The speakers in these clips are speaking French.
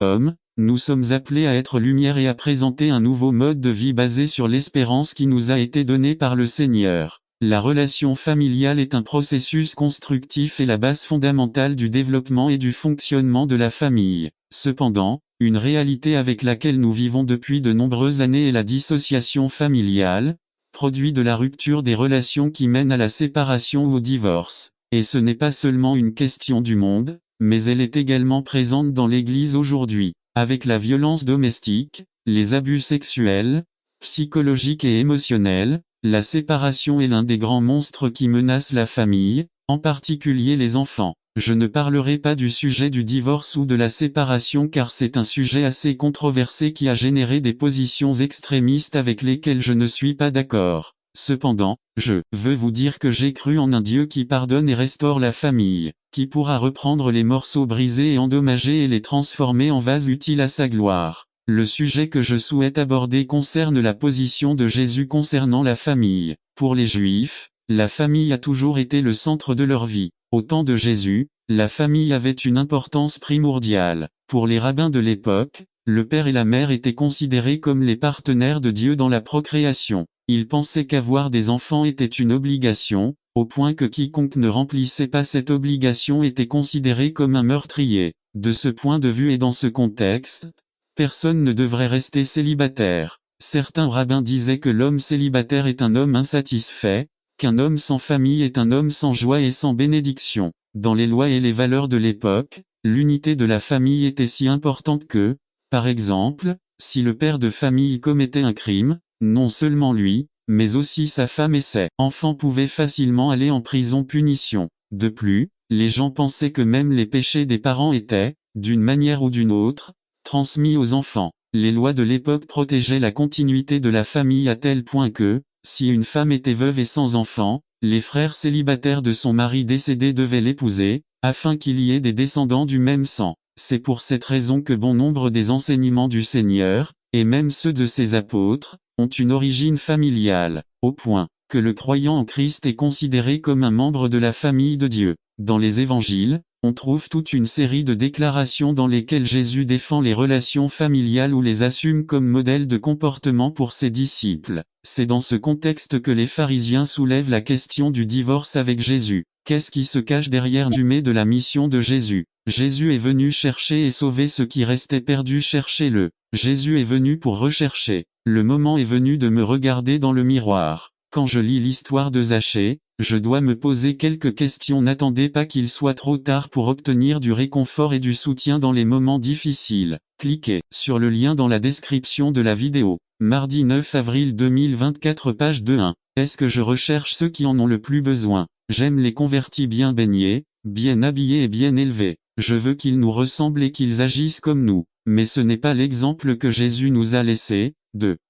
Hommes, nous sommes appelés à être lumière et à présenter un nouveau mode de vie basé sur l'espérance qui nous a été donnée par le Seigneur. La relation familiale est un processus constructif et la base fondamentale du développement et du fonctionnement de la famille. Cependant, une réalité avec laquelle nous vivons depuis de nombreuses années est la dissociation familiale, produit de la rupture des relations qui mène à la séparation ou au divorce. Et ce n'est pas seulement une question du monde, mais elle est également présente dans l'Église aujourd'hui. Avec la violence domestique, les abus sexuels, psychologiques et émotionnels, la séparation est l'un des grands monstres qui menacent la famille, en particulier les enfants. Je ne parlerai pas du sujet du divorce ou de la séparation car c'est un sujet assez controversé qui a généré des positions extrémistes avec lesquelles je ne suis pas d'accord. Cependant, je veux vous dire que j'ai cru en un Dieu qui pardonne et restaure la famille, qui pourra reprendre les morceaux brisés et endommagés et les transformer en vases utiles à sa gloire. Le sujet que je souhaite aborder concerne la position de Jésus concernant la famille. Pour les Juifs, la famille a toujours été le centre de leur vie. Au temps de Jésus, la famille avait une importance primordiale. Pour les rabbins de l'époque, le père et la mère étaient considérés comme les partenaires de Dieu dans la procréation. Ils pensaient qu'avoir des enfants était une obligation, au point que quiconque ne remplissait pas cette obligation était considéré comme un meurtrier. De ce point de vue et dans ce contexte, personne ne devrait rester célibataire. Certains rabbins disaient que l'homme célibataire est un homme insatisfait, qu'un homme sans famille est un homme sans joie et sans bénédiction. Dans les lois et les valeurs de l'époque, l'unité de la famille était si importante que, par exemple, si le père de famille commettait un crime, non seulement lui, mais aussi sa femme et ses enfants pouvaient facilement aller en prison punition. De plus, les gens pensaient que même les péchés des parents étaient, d'une manière ou d'une autre, transmis aux enfants. Les lois de l'époque protégeaient la continuité de la famille à tel point que, si une femme était veuve et sans enfant, les frères célibataires de son mari décédé devaient l'épouser, afin qu'il y ait des descendants du même sang. C'est pour cette raison que bon nombre des enseignements du Seigneur, et même ceux de ses apôtres, ont une origine familiale, au point que le croyant en Christ est considéré comme un membre de la famille de Dieu. Dans les évangiles, on trouve toute une série de déclarations dans lesquelles Jésus défend les relations familiales ou les assume comme modèle de comportement pour ses disciples. C'est dans ce contexte que les pharisiens soulèvent la question du divorce avec Jésus. Qu'est-ce qui se cache derrière le résumé de la mission de Jésus? Jésus est venu chercher et sauver ce qui restait perdu, cherchez-le. Jésus est venu pour rechercher. Le moment est venu de me regarder dans le miroir. Quand je lis l'histoire de Zachée, je dois me poser quelques questions. N'attendez pas qu'il soit trop tard pour obtenir du réconfort et du soutien dans les moments difficiles. Cliquez sur le lien dans la description de la vidéo. Mardi 9 avril 2024 page 2.1. Est-ce que je recherche ceux qui en ont le plus besoin? J'aime les convertis bien baignés, bien habillés et bien élevés. Je veux qu'ils nous ressemblent et qu'ils agissent comme nous. Mais ce n'est pas l'exemple que Jésus nous a laissé.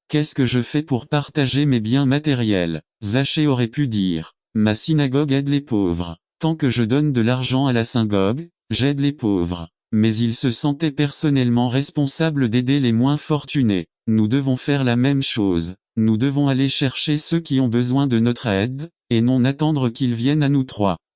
Qu'est-ce que je fais pour partager mes biens matériels? Zachée aurait pu dire, ma synagogue aide les pauvres. Tant que je donne de l'argent à la synagogue, j'aide les pauvres. Mais il se sentait personnellement responsable d'aider les moins fortunés. Nous devons faire la même chose. Nous devons aller chercher ceux qui ont besoin de notre aide, et non attendre qu'ils viennent à nous.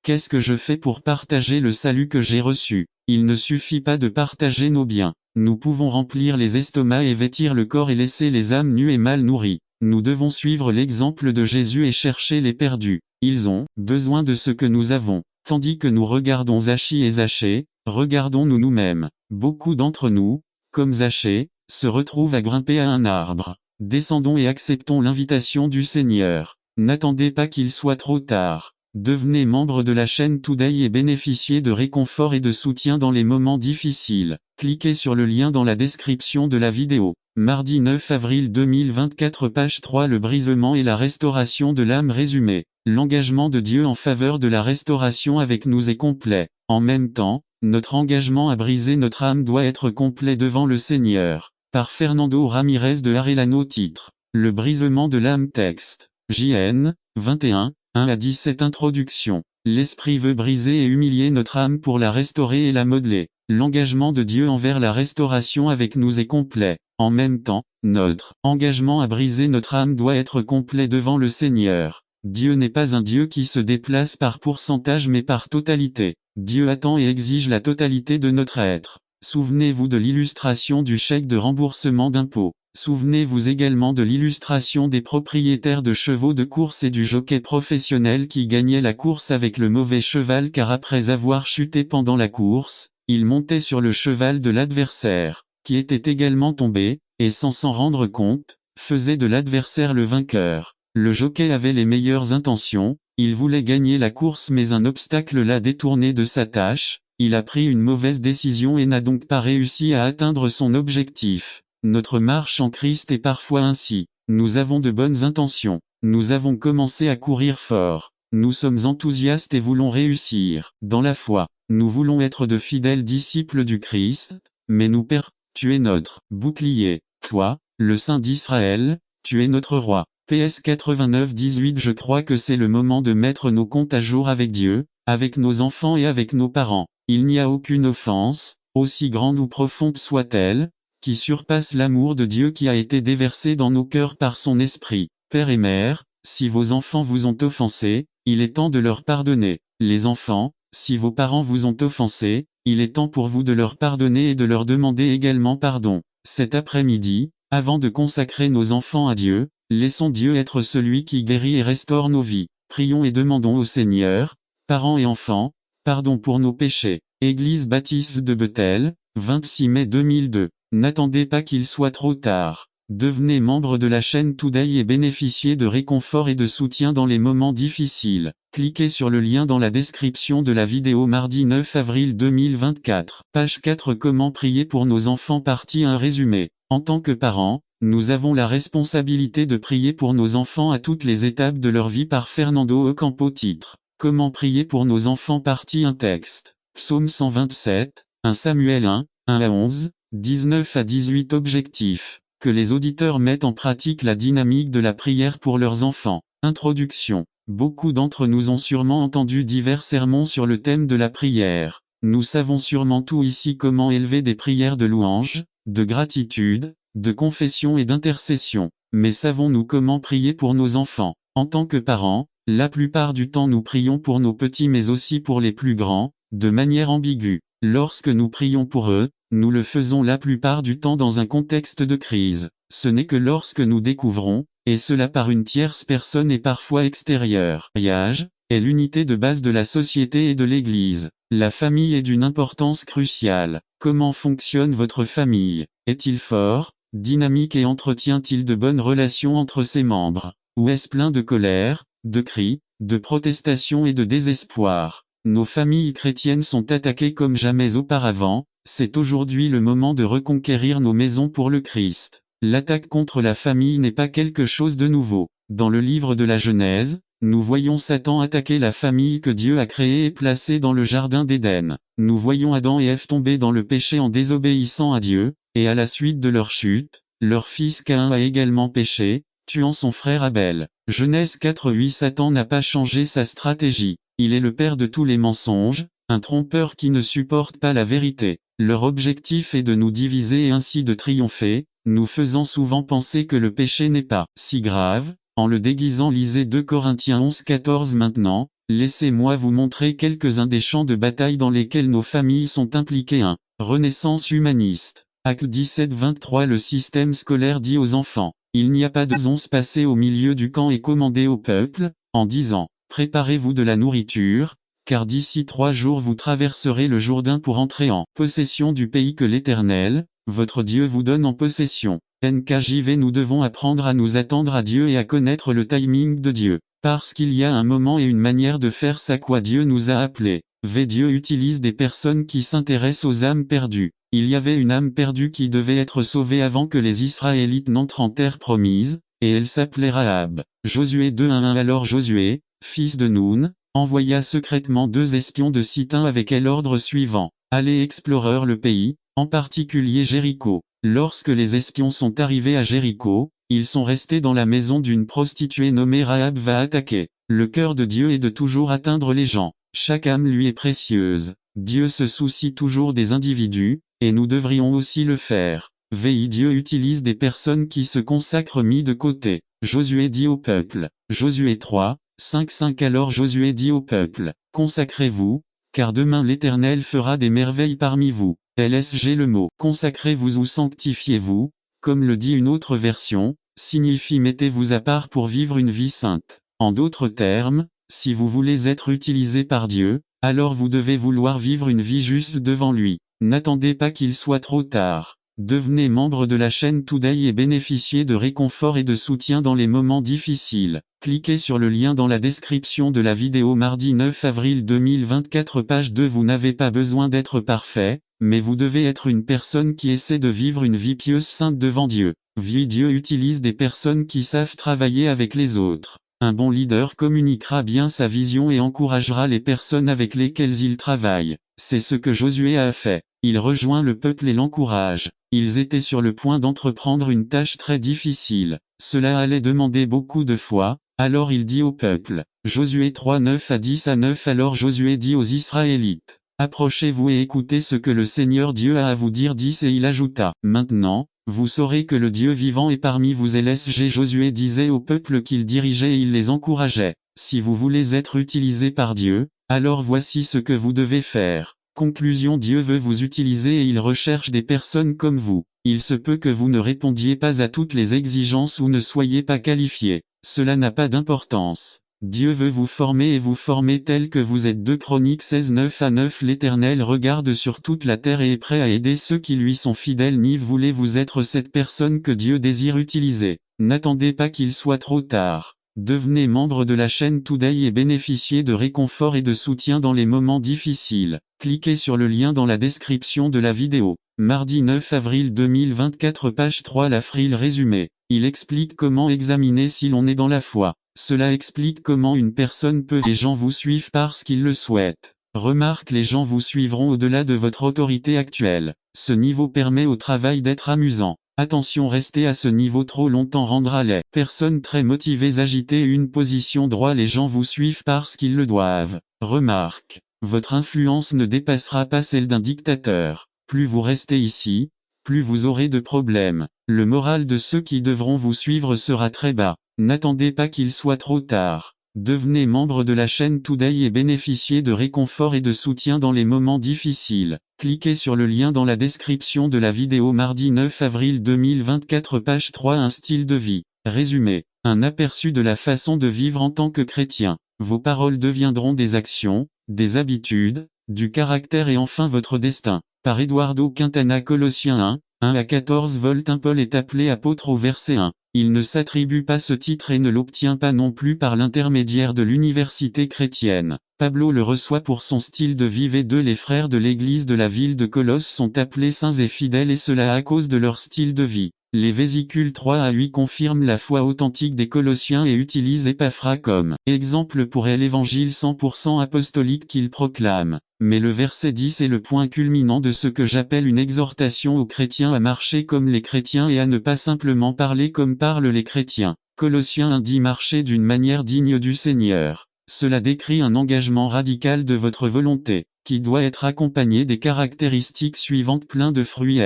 Qu'est-ce que je fais pour partager le salut que j'ai reçu? Il ne suffit pas de partager nos biens. Nous pouvons remplir les estomacs et vêtir le corps et laisser les âmes nues et mal nourries. Nous devons suivre l'exemple de Jésus et chercher les perdus. Ils ont besoin de ce que nous avons. Tandis que nous regardons Zachée et Zachée, regardons-nous nous-mêmes. Beaucoup d'entre nous, comme Zachée, se retrouvent à grimper à un arbre. Descendons et acceptons l'invitation du Seigneur. N'attendez pas qu'il soit trop tard. Devenez membre de la chaîne Today et bénéficiez de réconfort et de soutien dans les moments difficiles. Cliquez sur le lien dans la description de la vidéo. Mardi 9 avril 2024 page 3. Le brisement et la restauration de l'âme résumé. L'engagement de Dieu en faveur de la restauration avec nous est complet. En même temps, notre engagement à briser notre âme doit être complet devant le Seigneur. Par Fernando Ramirez de Arellano. Titre. Le brisement de l'âme. Texte. JN, 21, 1 à 17. Introduction. L'Esprit veut briser et humilier notre âme pour la restaurer et la modeler. L'engagement de Dieu envers la restauration avec nous est complet. En même temps, notre engagement à briser notre âme doit être complet devant le Seigneur. Dieu n'est pas un Dieu qui se déplace par pourcentage mais par totalité. Dieu attend et exige la totalité de notre être. Souvenez-vous de l'illustration du chèque de remboursement d'impôts. Souvenez-vous également de l'illustration des propriétaires de chevaux de course et du jockey professionnel qui gagnait la course avec le mauvais cheval car après avoir chuté pendant la course, il montait sur le cheval de l'adversaire, qui était également tombé, et sans s'en rendre compte, faisait de l'adversaire le vainqueur. Le jockey avait les meilleures intentions, il voulait gagner la course mais un obstacle l'a détourné de sa tâche, il a pris une mauvaise décision et n'a donc pas réussi à atteindre son objectif. Notre marche en Christ est parfois ainsi. Nous avons de bonnes intentions. Nous avons commencé à courir fort. Nous sommes enthousiastes et voulons réussir. Dans la foi, nous voulons être de fidèles disciples du Christ, mais nous tu es notre bouclier. Toi, le Saint d'Israël, tu es notre roi. PS 89-18 Je crois que c'est le moment de mettre nos comptes à jour avec Dieu, avec nos enfants et avec nos parents. Il n'y a aucune offense, aussi grande ou profonde soit-elle, qui surpasse l'amour de Dieu qui a été déversé dans nos cœurs par son esprit. Père et mère, si vos enfants vous ont offensé, il est temps de leur pardonner. Les enfants, si vos parents vous ont offensé, il est temps pour vous de leur pardonner et de leur demander également pardon. Cet après-midi, avant de consacrer nos enfants à Dieu, laissons Dieu être celui qui guérit et restaure nos vies. Prions et demandons au Seigneur, parents et enfants, pardon pour nos péchés. Église baptiste de Bethel, 26 mai 2002. N'attendez pas qu'il soit trop tard. Devenez membre de la chaîne Today et bénéficiez de réconfort et de soutien dans les moments difficiles. Cliquez sur le lien dans la description de la vidéo mardi 9 avril 2024. Page 4 Comment prier pour nos enfants Partie 1 Résumé. En tant que parents, nous avons la responsabilité de prier pour nos enfants à toutes les étapes de leur vie par Fernando Ocampo Titre. Comment prier pour nos enfants Partie 1 Texte. Psaume 127, 1 Samuel 1, 1 à 11, 19 à 18 Objectifs. Que les auditeurs mettent en pratique la dynamique de la prière pour leurs enfants. Introduction. Beaucoup d'entre nous ont sûrement entendu divers sermons sur le thème de la prière. Nous savons sûrement tout ici comment élever des prières de louange, de gratitude, de confession et d'intercession. Mais savons-nous comment prier pour nos enfants? En tant que parents, la plupart du temps nous prions pour nos petits mais aussi pour les plus grands, de manière ambiguë. Lorsque nous prions pour eux, nous le faisons la plupart du temps dans un contexte de crise. Ce n'est que lorsque nous découvrons, et cela par une tierce personne et parfois extérieure. Le mariage est l'unité de base de la société et de l'Église. La famille est d'une importance cruciale. Comment fonctionne votre famille? Est-il fort, dynamique et entretient-il de bonnes relations entre ses membres? Ou est-ce plein de colère, de cris, de protestations et de désespoir? Nos familles chrétiennes sont attaquées comme jamais auparavant. C'est aujourd'hui le moment de reconquérir nos maisons pour le Christ. L'attaque contre la famille n'est pas quelque chose de nouveau. Dans le livre de la Genèse, nous voyons Satan attaquer la famille que Dieu a créée et placée dans le jardin d'Éden. Nous voyons Adam et Ève tomber dans le péché en désobéissant à Dieu, et à la suite de leur chute, leur fils Caïn a également péché, tuant son frère Abel. Genèse 4:8 Satan n'a pas changé sa stratégie. Il est le père de tous les mensonges, un trompeur qui ne supporte pas la vérité. Leur objectif est de nous diviser et ainsi de triompher, nous faisant souvent penser que le péché n'est pas si grave, en le déguisant. Lisez 2 Corinthiens 11:14 Maintenant, laissez-moi vous montrer quelques-uns des champs de bataille dans lesquels nos familles sont impliquées. 1. Renaissance humaniste. Acte 17-23 Le système scolaire dit aux enfants, il n'y a pas de raison passée au milieu du camp et commandé au peuple, en disant, préparez-vous de la nourriture, car d'ici 3 jours vous traverserez le Jourdain pour entrer en possession du pays que l'Éternel, votre Dieu vous donne en possession. NKJV Nous devons apprendre à nous attendre à Dieu et à connaître le timing de Dieu, parce qu'il y a un moment et une manière de faire ça quoi Dieu nous a appelés. Dieu utilise des personnes qui s'intéressent aux âmes perdues. Il y avait une âme perdue qui devait être sauvée avant que les Israélites n'entrent en terre promise, et elle s'appelait Rahab. Josué 2:1 Alors Josué, fils de Nun, envoya secrètement 2 espions de Sittim avec l'ordre suivant. Allez explorer le pays, en particulier Jéricho. Lorsque les espions sont arrivés à Jéricho, ils sont restés dans la maison d'une prostituée nommée Rahab va attaquer. Le cœur de Dieu est de toujours atteindre les gens. Chaque âme lui est précieuse. Dieu se soucie toujours des individus, et nous devrions aussi le faire. Dieu utilise des personnes qui se consacrent mis de côté. Josué dit au peuple. Josué 3:5 Alors Josué dit au peuple, consacrez-vous, car demain l'Éternel fera des merveilles parmi vous. LSG. Le mot « consacrez-vous » ou « sanctifiez-vous », comme le dit une autre version, signifie « mettez-vous à part pour vivre une vie sainte ». En d'autres termes, si vous voulez être utilisé par Dieu, alors vous devez vouloir vivre une vie juste devant lui. N'attendez pas qu'il soit trop tard. Devenez membre de la chaîne Today et bénéficiez de réconfort et de soutien dans les moments difficiles. Cliquez sur le lien dans la description de la vidéo. Mardi 9 avril 2024, page 2. Vous n'avez pas besoin d'être parfait, mais vous devez être une personne qui essaie de vivre une vie pieuse sainte devant Dieu. Dieu utilise des personnes qui savent travailler avec les autres. Un bon leader communiquera bien sa vision et encouragera les personnes avec lesquelles il travaille. C'est ce que Josué a fait. Il rejoint le peuple et l'encourage. Ils étaient sur le point d'entreprendre une tâche très difficile. Cela allait demander beaucoup de foi. Alors il dit au peuple. Josué 3, 9 à 10 à 9. Alors Josué dit aux Israélites: approchez-vous et écoutez ce que le Seigneur Dieu a à vous dire. 10. Et il ajouta: maintenant, vous saurez que le Dieu vivant est parmi vous. LSG. Josué disait au peuple qu'il dirigeait et il les encourageait. Si vous voulez être utilisé par Dieu, alors voici ce que vous devez faire. Conclusion: Dieu veut vous utiliser et il recherche des personnes comme vous. Il se peut que vous ne répondiez pas à toutes les exigences ou ne soyez pas qualifié. Cela n'a pas d'importance. Dieu veut vous former et vous former tel que vous êtes. 2 Chroniques 16, 9 à 9. L'Éternel regarde sur toute la terre et est prêt à aider ceux qui lui sont fidèles. Voulez-vous être cette personne que Dieu désire utiliser? N'attendez pas qu'il soit trop tard. Devenez membre de la chaîne Today et bénéficiez de réconfort et de soutien dans les moments difficiles. Cliquez sur le lien dans la description de la vidéo. Mardi 9 avril 2024, page 3. La Friel résumé. Il explique comment examiner si l'on est dans la foi. Cela explique comment une personne peut. Les gens vous suivent parce qu'ils le souhaitent. Remarque: les gens vous suivront au-delà de votre autorité actuelle. Ce niveau permet au travail d'être amusant. Attention, rester à ce niveau trop longtemps rendra les personnes très motivées agiter une position droite. Les gens vous suivent parce qu'ils le doivent. Remarque: votre influence ne dépassera pas celle d'un dictateur. Plus vous restez ici, plus vous aurez de problèmes. Le moral de ceux qui devront vous suivre sera très bas. N'attendez pas qu'il soit trop tard. Devenez membre de la chaîne Today et bénéficiez de réconfort et de soutien dans les moments difficiles. Cliquez sur le lien dans la description de la vidéo. Mardi 9 avril 2024, page 3. Un style de vie. Résumé. Un aperçu de la façon de vivre en tant que chrétien. Vos paroles deviendront des actions, des habitudes, du caractère et enfin votre destin. Par Eduardo Quintana. Colossiens 1, 1 à 14. Paul est appelé apôtre au verset 1. Il ne s'attribue pas ce titre et ne l'obtient pas non plus par l'intermédiaire de l'université chrétienne. Pablo le reçoit pour son style de vie. 2 Les frères de l'église de la ville de Colosse sont appelés saints et fidèles et cela à cause de leur style de vie. Les vésicules 3 à 8 confirment la foi authentique des Colossiens et utilisent Épaphras comme exemple pour l'évangile 100% apostolique qu'ils proclament. Mais le verset 10 est le point culminant de ce que j'appelle une exhortation aux chrétiens à marcher comme les chrétiens et à ne pas simplement parler comme parlent les chrétiens. Colossiens 1 dit marcher d'une manière digne du Seigneur. Cela décrit un engagement radical de votre volonté, qui doit être accompagné des caractéristiques suivantes: plein de fruits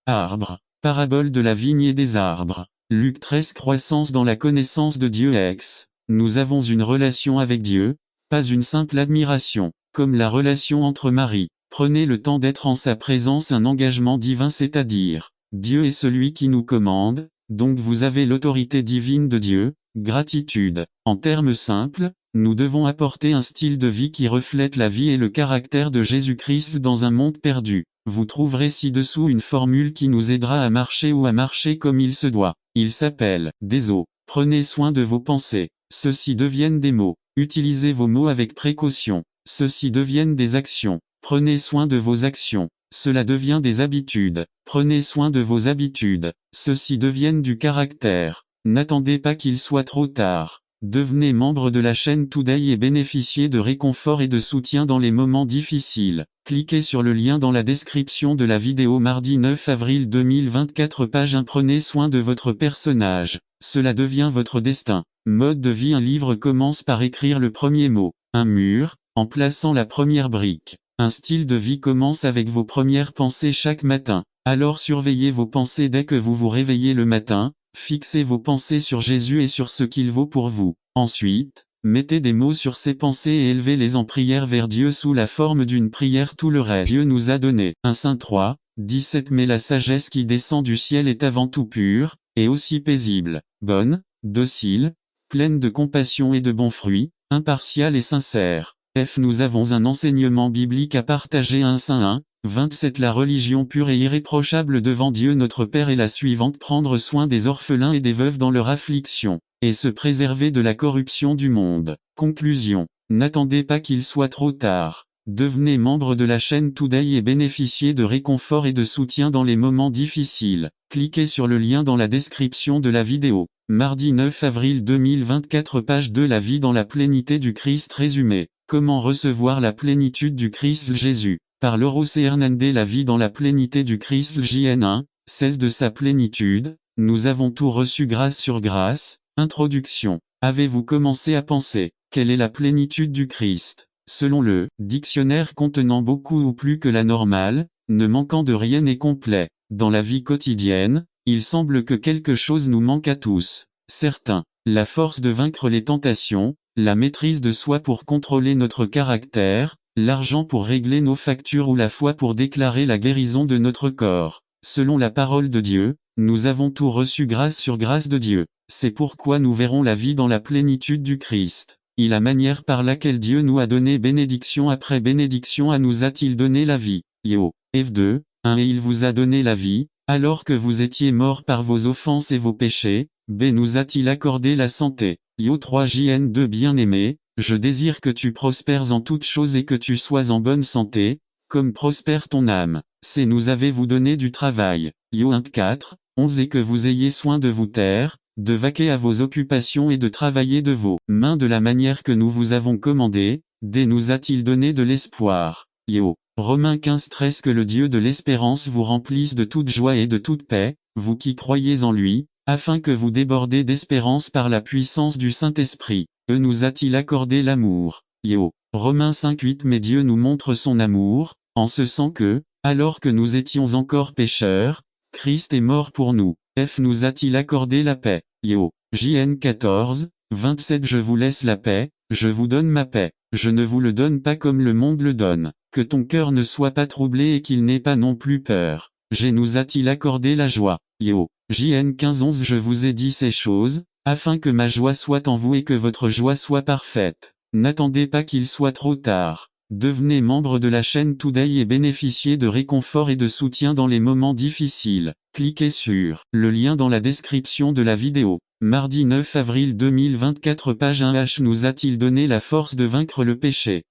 arbre. Parabole de la vigne et des arbres. Luc 13 Croissance dans la connaissance de Dieu nous avons une relation avec Dieu, pas une simple admiration, comme la relation entre Marie. Prenez le temps d'être en sa présence, un engagement divin, c'est-à-dire, Dieu est celui qui nous commande, donc vous avez l'autorité divine de Dieu. Gratitude. En termes simples, nous devons apporter un style de vie qui reflète la vie et le caractère de Jésus-Christ dans un monde perdu. Vous trouverez ci-dessous une formule qui nous aidera à marcher ou à marcher comme il se doit. Il s'appelle « des eaux ». Prenez soin de vos pensées. Ceux-ci deviennent des mots. Utilisez vos mots avec précaution. Ceux-ci deviennent des actions. Prenez soin de vos actions. Cela devient des habitudes. Prenez soin de vos habitudes. Ceux-ci deviennent du caractère. N'attendez pas qu'il soit trop tard. Devenez membre de la chaîne Today et bénéficiez de réconfort et de soutien dans les moments difficiles. Cliquez sur le lien dans la description de la vidéo. Mardi 9 avril 2024, page 1. Prenez soin de votre personnage. Cela devient votre destin. Mode de vie. Un livre commence par écrire le premier mot. Un mur, en plaçant la première brique. Un style de vie commence avec vos premières pensées chaque matin. Alors surveillez vos pensées dès que vous vous réveillez le matin. Fixez vos pensées sur Jésus et sur ce qu'il vaut pour vous. Ensuite, Mettez des mots sur ces pensées et élevez-les en prière vers Dieu sous la forme d'une prière tout le reste. Dieu nous a donné. 1 Saint 3, 17 Mais la sagesse qui descend du ciel est avant tout pure, et aussi paisible, bonne, docile, pleine de compassion et de bons fruits, impartiale et sincère. Nous avons un enseignement biblique à partager. 1 Saint 1, 27 La religion pure et irréprochable devant Dieu notre Père est la suivante: prendre soin des orphelins et des veuves dans leur affliction, et se préserver de la corruption du monde. Conclusion. N'attendez pas qu'il soit trop tard. Devenez membre de la chaîne Today et bénéficiez de réconfort et de soutien dans les moments difficiles. Cliquez sur le lien dans la description de la vidéo. Mardi 9 avril 2024 Page 2 La vie dans la plénité du Christ résumé. Comment recevoir la plénitude du Christ Jésus. Par Lauro C. Hernandez La vie dans la plénité du Christ JN 1, 16 De sa plénitude, nous avons tout reçu grâce sur grâce. Introduction. Avez-vous commencé à penser, quelle est la plénitude du Christ? Selon le dictionnaire contenant beaucoup ou plus que la normale, ne manquant de rien et complet. Dans la vie quotidienne, il semble que quelque chose nous manque à tous. Certains, la force de vaincre les tentations, la maîtrise de soi pour contrôler notre caractère, l'argent pour régler nos factures ou la foi pour déclarer la guérison de notre corps. Selon la parole de Dieu, nous avons tout reçu grâce sur grâce de Dieu. C'est pourquoi nous verrons la vie dans la plénitude du Christ. Et la manière par laquelle Dieu nous a donné bénédiction après bénédiction à nous a-t-il donné la vie. F2, 1 Et il vous a donné la vie, alors que vous étiez morts par vos offenses et vos péchés, B nous a-t-il accordé la santé. 3 JN2 Bien-aimé, je désire que tu prospères en toutes choses et que tu sois en bonne santé, comme prospère ton âme. C nous avez-vous donné du travail. 4, 11 Et que vous ayez soin de vous taire, de vaquer à vos occupations et de travailler de vos mains de la manière que nous vous avons commandé. D nous a-t-il donné de l'espoir. Romains 15-13 Que le Dieu de l'espérance vous remplisse de toute joie et de toute paix, vous qui croyez en lui, afin que vous débordez d'espérance par la puissance du Saint-Esprit. Nous a-t-il accordé l'amour. Romains 5-8 Mais Dieu nous montre son amour, en ce sens que, alors que nous étions encore pécheurs, Christ est mort pour nous. Nous a-t-il accordé la paix. JN 14, 27 Je vous laisse la paix, je vous donne ma paix. Je ne vous le donne pas comme le monde le donne. Que ton cœur ne soit pas troublé et qu'il n'ait pas non plus peur. Nous a-t-il accordé la joie. JN 15-11 Je vous ai dit ces choses, afin que ma joie soit en vous et que votre joie soit parfaite. N'attendez pas qu'il soit trop tard. Devenez membre de la chaîne Today et bénéficiez de réconfort et de soutien dans les moments difficiles. Cliquez sur le lien dans la description de la vidéo. Mardi 9 avril 2024 Page 1 H nous a-t-il donné la force de vaincre le péché.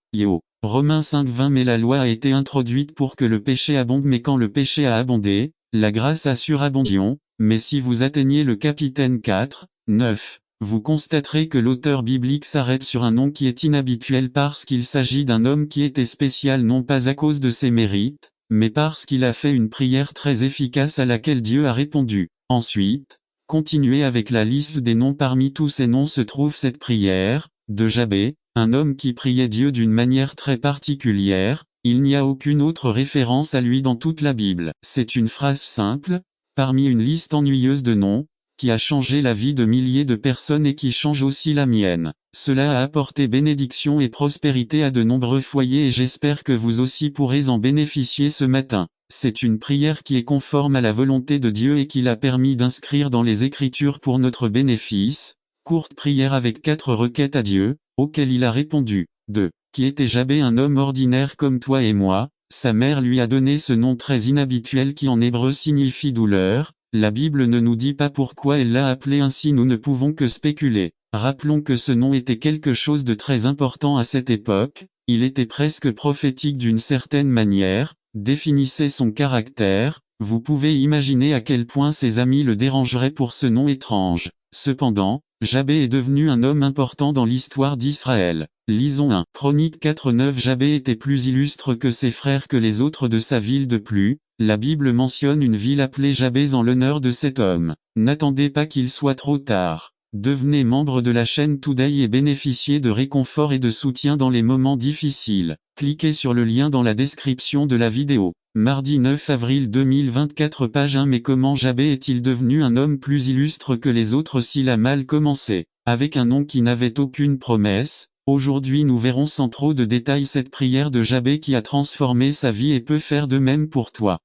Romains 5-20 Mais la loi a été introduite pour que le péché abonde, mais quand le péché a abondé, la grâce a surabondé. Mais si vous atteignez le capitaine 4, 9, vous constaterez que l'auteur biblique s'arrête sur un nom qui est inhabituel parce qu'il s'agit d'un homme qui était spécial non pas à cause de ses mérites, mais parce qu'il a fait une prière très efficace à laquelle Dieu a répondu. Ensuite, continuez avec la liste des noms. Parmi tous ces noms se trouve cette prière, de Jabé, un homme qui priait Dieu d'une manière très particulière. Il n'y a aucune autre référence à lui dans toute la Bible. C'est une phrase simple, parmi une liste ennuyeuse de noms, qui a changé la vie de milliers de personnes et qui change aussi la mienne. Cela a apporté bénédiction et prospérité à de nombreux foyers et j'espère que vous aussi pourrez en bénéficier ce matin. C'est une prière qui est conforme à la volonté de Dieu et qui l'a permis d'inscrire dans les Écritures pour notre bénéfice. Courte prière avec 4 requêtes à Dieu, auxquelles il a répondu. 2. Qui était Jabé, un homme ordinaire comme toi et moi. Sa mère lui a donné ce nom très inhabituel qui en hébreu signifie douleur. La Bible ne nous dit pas pourquoi elle l'a appelé ainsi, nous ne pouvons que spéculer. Rappelons que ce nom était quelque chose de très important à cette époque, il était presque prophétique d'une certaine manière, définissait son caractère, vous pouvez imaginer à quel point ses amis le dérangeraient pour ce nom étrange. Cependant, Jabé est devenu un homme important dans l'histoire d'Israël. Lisons 1 Chroniques 4-9 Jabé était plus illustre que ses frères que les autres de sa ville. De plus, la Bible mentionne une ville appelée Jabez en l'honneur de cet homme. N'attendez pas qu'il soit trop tard. Devenez membre de la chaîne Today et bénéficiez de réconfort et de soutien dans les moments difficiles. Cliquez sur le lien dans la description de la vidéo. Mardi 9 avril 2024 Page 1 Mais comment Jabé est-il devenu un homme plus illustre que les autres s'il a mal commencé? avec un nom qui n'avait aucune promesse. Aujourd'hui nous verrons sans trop de détails cette prière de Jabé qui a transformé sa vie et peut faire de même pour toi.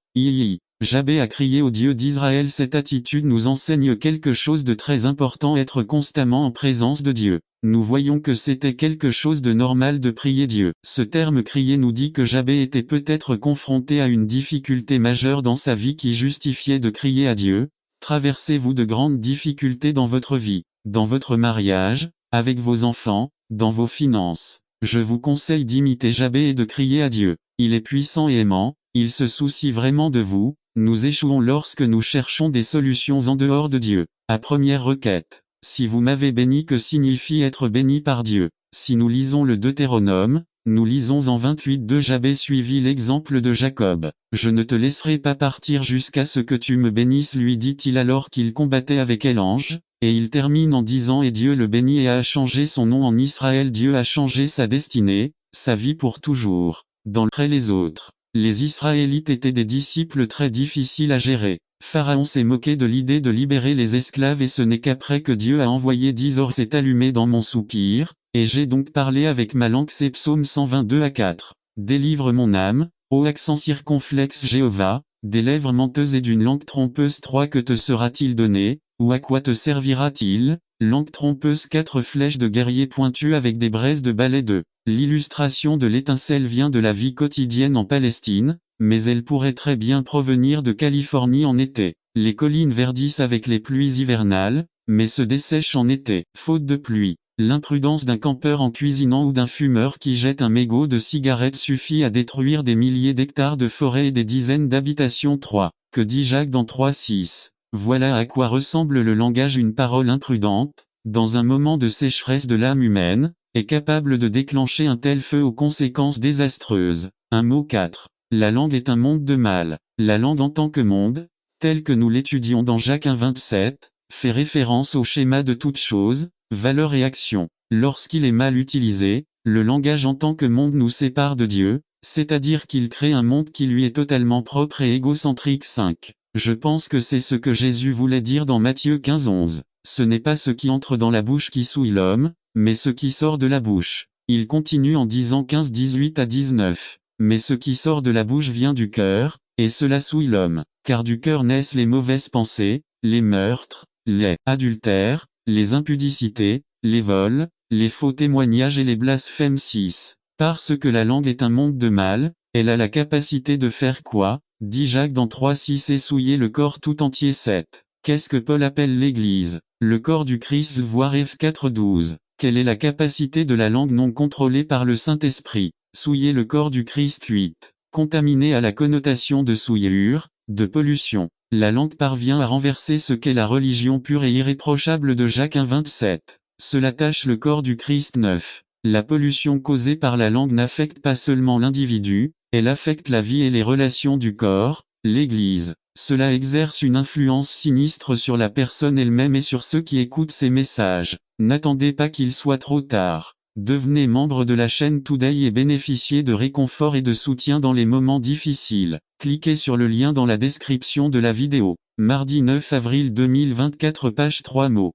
Jabé a crié au Dieu d'Israël. Cette attitude nous enseigne quelque chose de très important: être constamment en présence de Dieu. Nous voyons que c'était quelque chose de normal de prier Dieu. Ce terme crier nous dit que Jabé était peut-être confronté à une difficulté majeure dans sa vie qui justifiait de crier à Dieu. Traversez-vous de grandes difficultés dans votre vie, dans votre mariage, avec vos enfants, dans vos finances? Je vous conseille d'imiter Jabé et de crier à Dieu. Il est puissant et aimant, il se soucie vraiment de vous. Nous échouons lorsque nous cherchons des solutions en dehors de Dieu. À première requête. Si vous m'avez béni, que signifie être béni par Dieu? Si nous lisons le Deutéronome, nous lisons en 28:2 Jabé suivit l'exemple de Jacob. Je ne te laisserai pas partir jusqu'à ce que tu me bénisses, lui dit-il alors qu'il combattait avec l'ange. Et il termine en disant: et Dieu le bénit et a changé son nom en Israël. Dieu a changé sa destinée, sa vie pour toujours. Après les autres, les Israélites étaient des disciples très difficiles à gérer. Pharaon s'est moqué de l'idée de libérer les esclaves et ce n'est qu'après que Dieu a envoyé 10 or s'est allumé dans mon soupir, et j'ai donc parlé avec ma langue. C'est Psaume 122-4. Délivre mon âme, ô accent circonflexe Jéhovah, des lèvres menteuses et d'une langue trompeuse. 3. Que te sera-t-il donné, ou à quoi te servira-t-il? Langue trompeuse. 4 flèches de guerrier pointues avec des braises de balai. 2. L'illustration de l'étincelle vient de la vie quotidienne en Palestine, mais elle pourrait très bien provenir de Californie en été. Les collines verdissent avec les pluies hivernales, mais se dessèchent en été, faute de pluie. L'imprudence d'un campeur en cuisinant ou d'un fumeur qui jette un mégot de cigarette suffit à détruire des milliers d'hectares de forêt et des dizaines d'habitations. 3. Que dit Jacques dans 3:6? Voilà à quoi ressemble le langage. Une parole imprudente, dans un moment de sécheresse de l'âme humaine, est capable de déclencher un tel feu aux conséquences désastreuses. Un mot. 4. La langue est un monde de mal. La langue en tant que monde, tel que nous l'étudions dans Jacques 1:27, fait référence au schéma de toute chose, valeur et action. Lorsqu'il est mal utilisé, le langage en tant que monde nous sépare de Dieu, c'est-à-dire qu'il crée un monde qui lui est totalement propre et égocentrique. 5. Je pense que c'est ce que Jésus voulait dire dans Matthieu 15:11. Ce n'est pas ce qui entre dans la bouche qui souille l'homme, mais ce qui sort de la bouche. Il continue en disant 15:18-19. Mais ce qui sort de la bouche vient du cœur, et cela souille l'homme. Car du cœur naissent les mauvaises pensées, les meurtres, les adultères, les impudicités, les vols, les faux témoignages et les blasphèmes. 6. Parce que la langue est un monde de mal, elle a la capacité de faire quoi? Dit Jacques dans 3:6. Et souiller le corps tout entier. 7. Qu'est-ce que Paul appelle l'Église? Le corps du Christ. Voir F 4:12. Quelle est la capacité de la langue non contrôlée par le Saint-Esprit? Souiller le corps du Christ. 8. Contaminé a la connotation de souillure, de pollution. La langue parvient à renverser ce qu'est la religion pure et irréprochable de Jacques 1:27. Cela tâche le corps du Christ. 9. La pollution causée par la langue n'affecte pas seulement l'individu, elle affecte la vie et les relations du corps, l'Église. Cela exerce une influence sinistre sur la personne elle-même et sur ceux qui écoutent ses messages. N'attendez pas qu'il soit trop tard. Devenez membre de la chaîne Today et bénéficiez de réconfort et de soutien dans les moments difficiles. Cliquez sur le lien dans la description de la vidéo. Mardi 9 avril 2024, page 3 mots.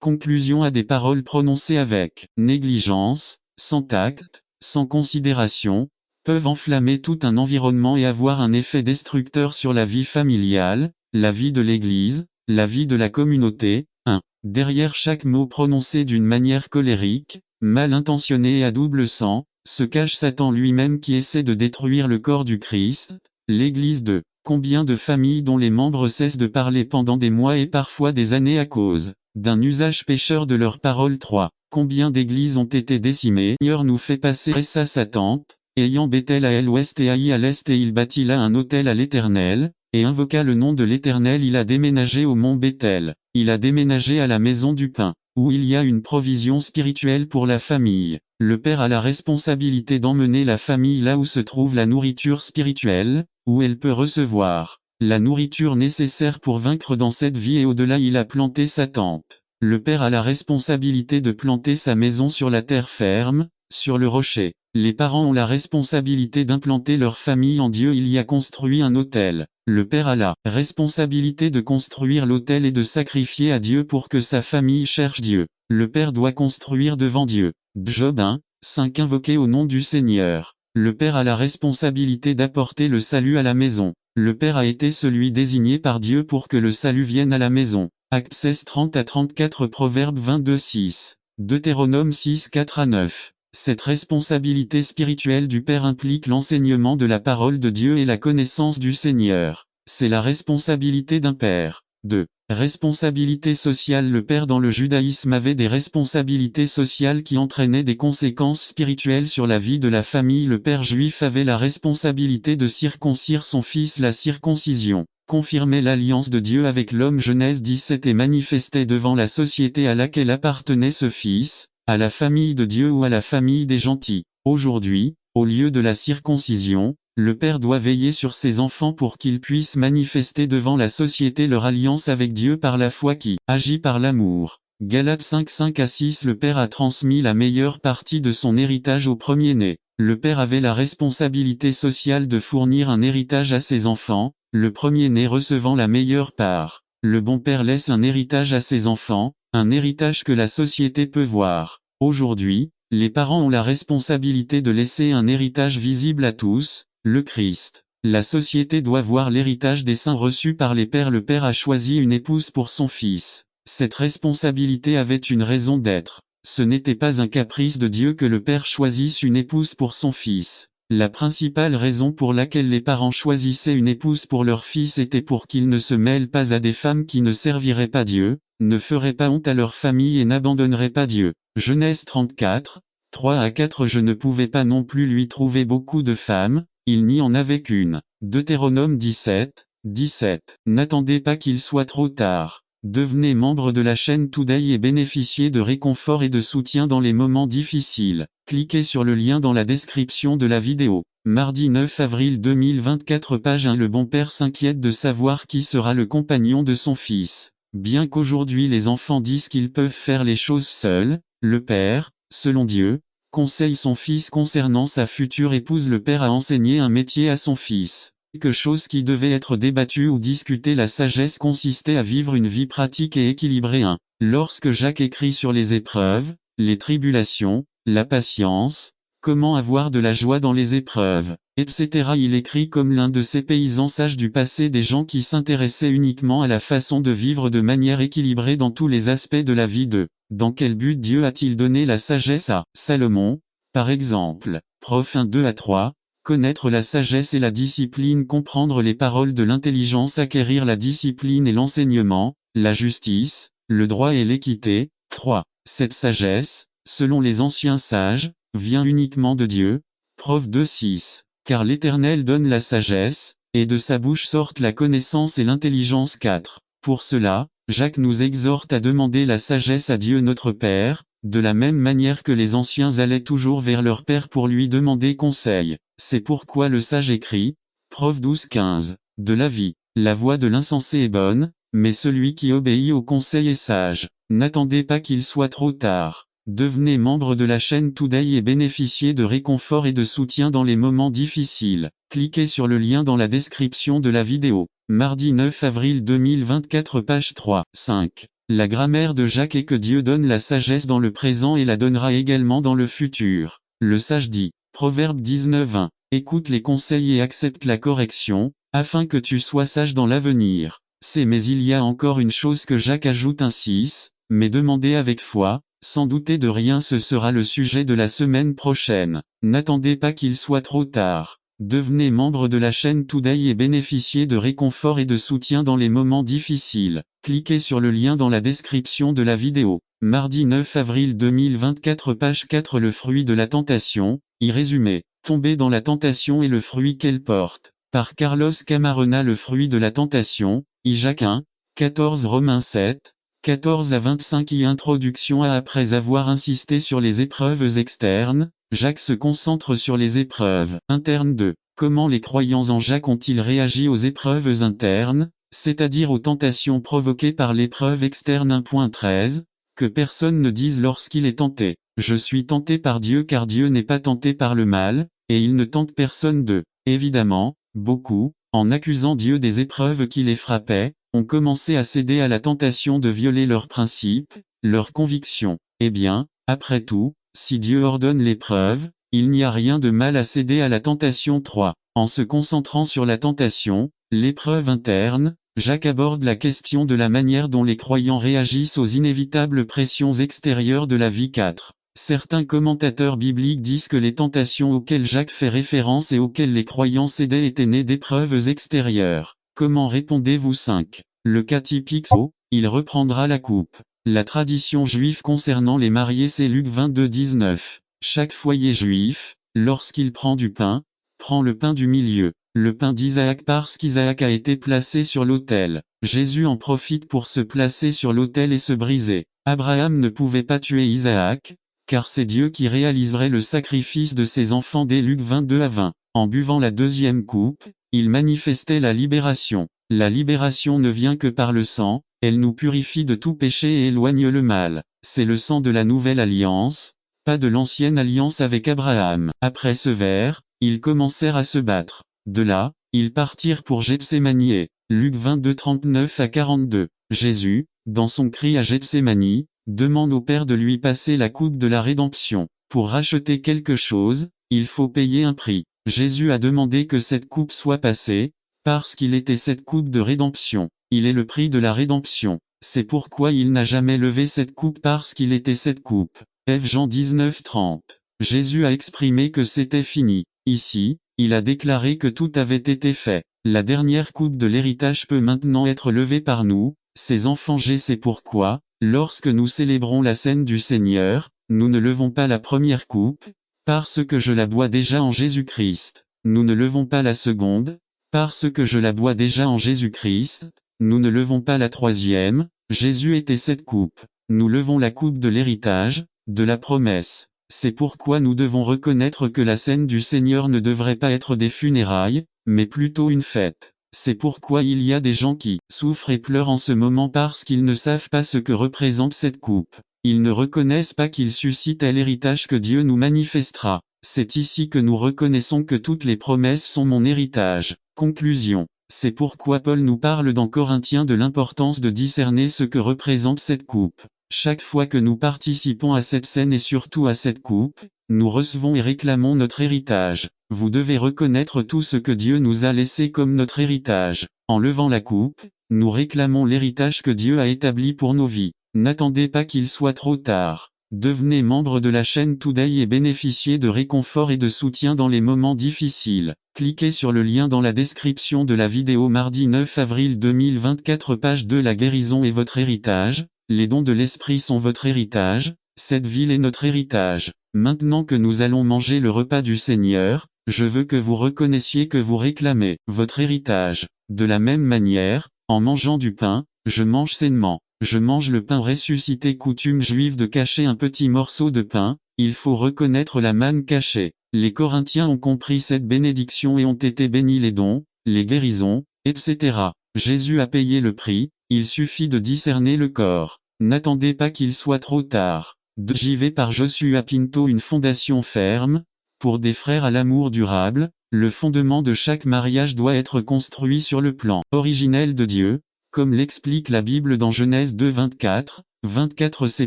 Conclusion à des paroles prononcées avec négligence, sans tact, sans considération, peuvent enflammer tout un environnement et avoir un effet destructeur sur la vie familiale, la vie de l'Église, la vie de la communauté. 1. Derrière chaque mot prononcé d'une manière colérique, mal intentionné et à double sens, se cache Satan lui-même qui essaie de détruire le corps du Christ, l'Église. 2. Combien de familles dont les membres cessent de parler pendant des mois et parfois des années à cause d'un usage pécheur de leurs paroles. 3. Combien d'églises ont été décimées? Le Seigneur nous fait passer sa tente, ayant Bethel à l'ouest et Haï à l'est, et il bâtit là un autel à l'Éternel, et invoqua le nom de l'Éternel. Il a déménagé au mont Bethel, il a déménagé à la maison du pain, où il y a une provision spirituelle pour la famille. Le Père a la responsabilité d'emmener la famille là où se trouve la nourriture spirituelle, où elle peut recevoir la nourriture nécessaire pour vaincre dans cette vie et au-delà. Il a planté sa tente. Le Père a la responsabilité de planter sa maison sur la terre ferme, sur le rocher. Les parents ont la responsabilité d'implanter leur famille en Dieu. Il y a construit un autel. Le père a la responsabilité de construire l'autel et de sacrifier à Dieu pour que sa famille cherche Dieu. Le père doit construire devant Dieu. Job 1, 5 Invoquer au nom du Seigneur. Le père a la responsabilité d'apporter le salut à la maison. Le père a été celui désigné par Dieu pour que le salut vienne à la maison. Actes 16 30 à 34 Proverbes 22 6. Deutéronome 6 4 à 9. Cette responsabilité spirituelle du Père implique l'enseignement de la parole de Dieu et la connaissance du Seigneur. C'est la responsabilité d'un père. 2. Responsabilité sociale. Le père dans le judaïsme avait des responsabilités sociales qui entraînaient des conséquences spirituelles sur la vie de la famille. Le père juif avait la responsabilité de circoncire son fils. La circoncision confirmait l'alliance de Dieu avec l'homme. Genèse 17 et manifestait devant la société à laquelle appartenait ce fils, à la famille de Dieu ou à la famille des gentils. Aujourd'hui, au lieu de la circoncision, le père doit veiller sur ses enfants pour qu'ils puissent manifester devant la société leur alliance avec Dieu par la foi qui agit par l'amour. Galates 5 5 à 6 Le père a transmis la meilleure partie de son héritage au premier-né. Le père avait la responsabilité sociale de fournir un héritage à ses enfants, le premier-né recevant la meilleure part. Le bon père laisse un héritage à ses enfants, un héritage que la société peut voir. Aujourd'hui, les parents ont la responsabilité de laisser un héritage visible à tous, le Christ. La société doit voir l'héritage des saints reçus par les pères. Le père a choisi une épouse pour son fils. Cette responsabilité avait une raison d'être. Ce n'était pas un caprice de Dieu que le père choisisse une épouse pour son fils. La principale raison pour laquelle les parents choisissaient une épouse pour leur fils était pour qu'ils ne se mêlent pas à des femmes qui ne serviraient pas Dieu, ne feraient pas honte à leur famille et n'abandonneraient pas Dieu. Genèse 34, 3 à 4 Je ne pouvais pas non plus lui trouver beaucoup de femmes, il n'y en avait qu'une. Deutéronome 17, 17 N'attendez pas qu'il soit trop tard. Devenez membre de la chaîne Today et bénéficiez de réconfort et de soutien dans les moments difficiles. Cliquez sur le lien dans la description de la vidéo. Mardi 9 avril 2024 Page 1 Le bon père s'inquiète de savoir qui sera le compagnon de son fils. Bien qu'aujourd'hui les enfants disent qu'ils peuvent faire les choses seuls, le père, selon Dieu, conseille son fils concernant sa future épouse. Le père a enseigné un métier à son fils. Quelque chose qui devait être débattu ou discuté. La sagesse consistait à vivre une vie pratique et équilibrée. 1. Lorsque Jacques écrit sur les épreuves, les tribulations, la patience, comment avoir de la joie dans les épreuves, etc. Il écrit comme l'un de ces paysans sages du passé, des gens qui s'intéressaient uniquement à la façon de vivre de manière équilibrée dans tous les aspects de la vie. Dans quel but Dieu a-t-il donné la sagesse à Salomon, par exemple? Prof 1 2 à 3. Connaître la sagesse et la discipline. Comprendre les paroles de l'intelligence. Acquérir la discipline et l'enseignement, la justice, le droit et l'équité. 3. Cette sagesse, selon les anciens sages, vient uniquement de Dieu. Prof 2 6. Car l'Éternel donne la sagesse, et de sa bouche sortent la connaissance et l'intelligence. 4. Pour cela, Jacques nous exhorte à demander la sagesse à Dieu notre Père, de la même manière que les anciens allaient toujours vers leur Père pour lui demander conseil. C'est pourquoi le sage écrit, Prof 12 15, de la vie. La voix de l'insensé est bonne, mais celui qui obéit au conseil est sage. N'attendez pas qu'il soit trop tard. Devenez membre de la chaîne Today et bénéficiez de réconfort et de soutien dans les moments difficiles. Cliquez sur le lien dans la description de la vidéo. Mardi 9 avril 2024 Page 3, 5. La grammaire de Jacques est que Dieu donne la sagesse dans le présent et la donnera également dans le futur. Le sage dit, Proverbe 19 1. Écoute les conseils et accepte la correction, afin que tu sois sage dans l'avenir. Mais il y a encore une chose que Jacques ajoute, un 6, mais demandez avec foi, sans douter de rien. Ce sera le sujet de la semaine prochaine. N'attendez pas qu'il soit trop tard. Devenez membre de la chaîne Today et bénéficiez de réconfort et de soutien dans les moments difficiles. Cliquez sur le lien dans la description de la vidéo. Mardi 9 avril 2024 Page 4 Le fruit de la tentation, résumé. Tomber dans la tentation et le fruit qu'elle porte. Par Carlos Camarena. Le fruit de la tentation, Jacques 1, 14 Romains 7, 14 à 25 Introduction à Après avoir insisté sur les épreuves externes, Jacques se concentre sur les épreuves internes. Comment les croyants en Jacques ont-ils réagi aux épreuves internes, c'est-à-dire aux tentations provoquées par l'épreuve externe. 1.13 Que personne ne dise lorsqu'il est tenté, je suis tenté par Dieu, car Dieu n'est pas tenté par le mal, et il ne tente personne. Évidemment, beaucoup, en accusant Dieu des épreuves qui les frappaient, ont commencé à céder à la tentation de violer leurs principes, leurs convictions. Eh bien, après tout, si Dieu ordonne l'épreuve, il n'y a rien de mal à céder à la tentation. 3. En se concentrant sur la tentation, l'épreuve interne, Jacques aborde la question de la manière dont les croyants réagissent aux inévitables pressions extérieures de la vie. 4. Certains commentateurs bibliques disent que les tentations auxquelles Jacques fait référence et auxquelles les croyants cédaient étaient nées d'épreuves extérieures. Comment répondez-vous? 5. Le cas typique, il reprendra la coupe. La tradition juive concernant les mariés, c'est Luc 22-19. Chaque foyer juif, lorsqu'il prend du pain, prend le pain du milieu, le pain d'Isaac, parce qu'Isaac a été placé sur l'autel. Jésus en profite pour se placer sur l'autel et se briser. Abraham ne pouvait pas tuer Isaac, car c'est Dieu qui réaliserait le sacrifice de ses enfants dès Luc 22-20. En buvant la deuxième coupe, il manifestait la libération. La libération ne vient que par le sang, elle nous purifie de tout péché et éloigne le mal. C'est le sang de la nouvelle alliance, pas de l'ancienne alliance avec Abraham. Après ce vers, ils commencèrent à se battre. De là, ils partirent pour Gethsémani. Luc 22-39-42. Jésus, dans son cri à Gethsémani, demande au Père de lui passer la coupe de la rédemption. Pour racheter quelque chose, il faut payer un prix. Jésus a demandé que cette coupe soit passée, parce qu'il était cette coupe de rédemption. Il est le prix de la rédemption. C'est pourquoi il n'a jamais levé cette coupe, parce qu'il était cette coupe. F. Jean 19-30. Jésus a exprimé que c'était fini. Ici, il a déclaré que tout avait été fait. La dernière coupe de l'héritage peut maintenant être levée par nous, ses enfants. C'est pourquoi, lorsque nous célébrons la scène du Seigneur, nous ne levons pas la première coupe, parce que je la bois déjà en Jésus-Christ. Nous ne levons pas la seconde, parce que je la bois déjà en Jésus-Christ. Nous ne levons pas la troisième, Jésus était cette coupe. Nous levons la coupe de l'héritage, de la promesse. C'est pourquoi nous devons reconnaître que la scène du Seigneur ne devrait pas être des funérailles, mais plutôt une fête. C'est pourquoi il y a des gens qui souffrent et pleurent en ce moment parce qu'ils ne savent pas ce que représente cette coupe. Ils ne reconnaissent pas qu'ils suscitent à l'héritage que Dieu nous manifestera. C'est ici que nous reconnaissons que toutes les promesses sont mon héritage. Conclusion. C'est pourquoi Paul nous parle dans Corinthiens de l'importance de discerner ce que représente cette coupe. Chaque fois que nous participons à cette scène et surtout à cette coupe, nous recevons et réclamons notre héritage. Vous devez reconnaître tout ce que Dieu nous a laissé comme notre héritage. En levant la coupe, nous réclamons l'héritage que Dieu a établi pour nos vies. N'attendez pas qu'il soit trop tard. Devenez membre de la chaîne Today et bénéficiez de réconfort et de soutien dans les moments difficiles. Cliquez sur le lien dans la description de la vidéo. Mardi 9 avril 2024, page 2. La guérison est votre héritage, les dons de l'esprit sont votre héritage, cette ville est notre héritage. Maintenant que nous allons manger le repas du Seigneur, je veux que vous reconnaissiez que vous réclamez votre héritage. De la même manière, en mangeant du pain, je mange sainement. Je mange le pain ressuscité. Coutume juive de cacher un petit morceau de pain, il faut reconnaître la manne cachée. Les Corinthiens ont compris cette bénédiction et ont été bénis. Les dons, les guérisons, etc. Jésus a payé le prix, il suffit de discerner le corps. N'attendez pas qu'il soit trop tard. JV par Joshua Pinto. Une fondation ferme, pour des frères à l'amour durable, le fondement de chaque mariage doit être construit sur le plan originel de Dieu, comme l'explique la Bible dans Genèse 2, 24. C'est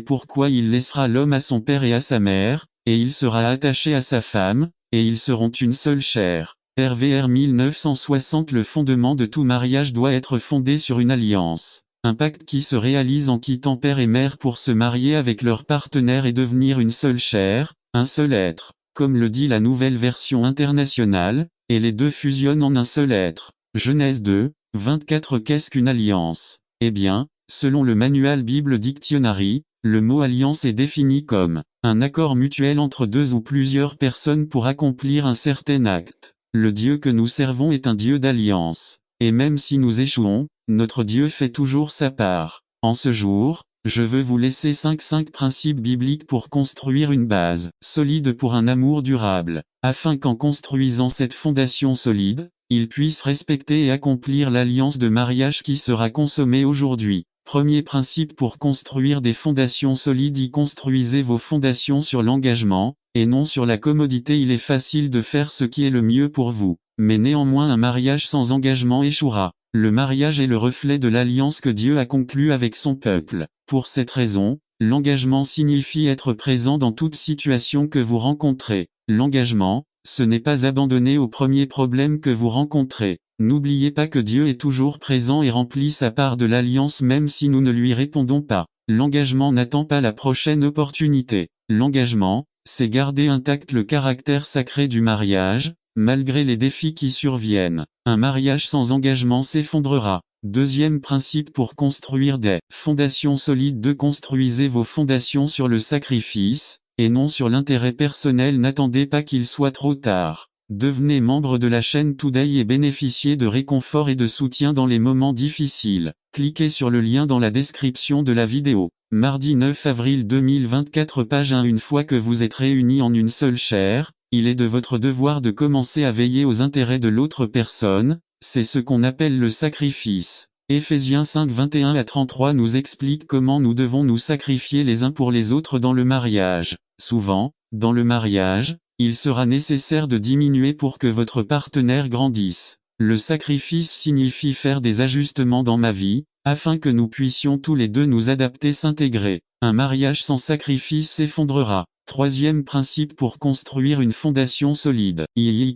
pourquoi il laissera l'homme à son père et à sa mère, et il sera attaché à sa femme, et ils seront une seule chair. RVR 1960. Le fondement de tout mariage doit être fondé sur une alliance. Un pacte qui se réalise en quittant père et mère pour se marier avec leur partenaire et devenir une seule chair, un seul être. Comme le dit la nouvelle version internationale, et les deux fusionnent en un seul être. Genèse 2, 24. Qu'est-ce qu'une alliance? Eh bien, selon le Manual Bible Dictionary, le mot alliance est défini comme un accord mutuel entre deux ou plusieurs personnes pour accomplir un certain acte. Le Dieu que nous servons est un Dieu d'alliance. Et même si nous échouons, notre Dieu fait toujours sa part. En ce jour, je veux vous laisser 5 principes bibliques pour construire une base solide pour un amour durable, afin qu'en construisant cette fondation solide, il puisse respecter et accomplir l'alliance de mariage qui sera consommée aujourd'hui. Premier principe pour construire des fondations solides: y construisez vos fondations sur l'engagement, et non sur la commodité. Il est facile de faire ce qui est le mieux pour vous. mais néanmoins un mariage sans engagement échouera. Le mariage est le reflet de l'alliance que Dieu a conclue avec son peuple. Pour cette raison, l'engagement signifie être présent dans toute situation que vous rencontrez. L'engagement, ce n'est pas abandonner au premier problème que vous rencontrez. N'oubliez pas que Dieu est toujours présent et remplit sa part de l'alliance même si nous ne lui répondons pas. L'engagement n'attend pas la prochaine opportunité. L'engagement, c'est garder intact le caractère sacré du mariage, malgré les défis qui surviennent. Un mariage sans engagement s'effondrera. Deuxième principe pour construire des fondations solides. Construisez vos fondations sur le sacrifice, et non sur l'intérêt personnel. N'attendez pas qu'il soit trop tard. Devenez membre de la chaîne Today et bénéficiez de réconfort et de soutien dans les moments difficiles. Cliquez sur le lien dans la description de la vidéo. Mardi 9 avril 2024 page 1. Une fois que vous êtes réunis en une seule chair, il est de votre devoir de commencer à veiller aux intérêts de l'autre personne, c'est ce qu'on appelle le sacrifice. Éphésiens 5 21 à 33 nous explique comment nous devons nous sacrifier les uns pour les autres dans le mariage. Souvent, dans le mariage, il sera nécessaire de diminuer pour que votre partenaire grandisse. Le sacrifice signifie faire des ajustements dans ma vie, afin que nous puissions tous les deux nous adapter, s'intégrer. Un mariage sans sacrifice s'effondrera. Troisième principe pour construire une fondation solide.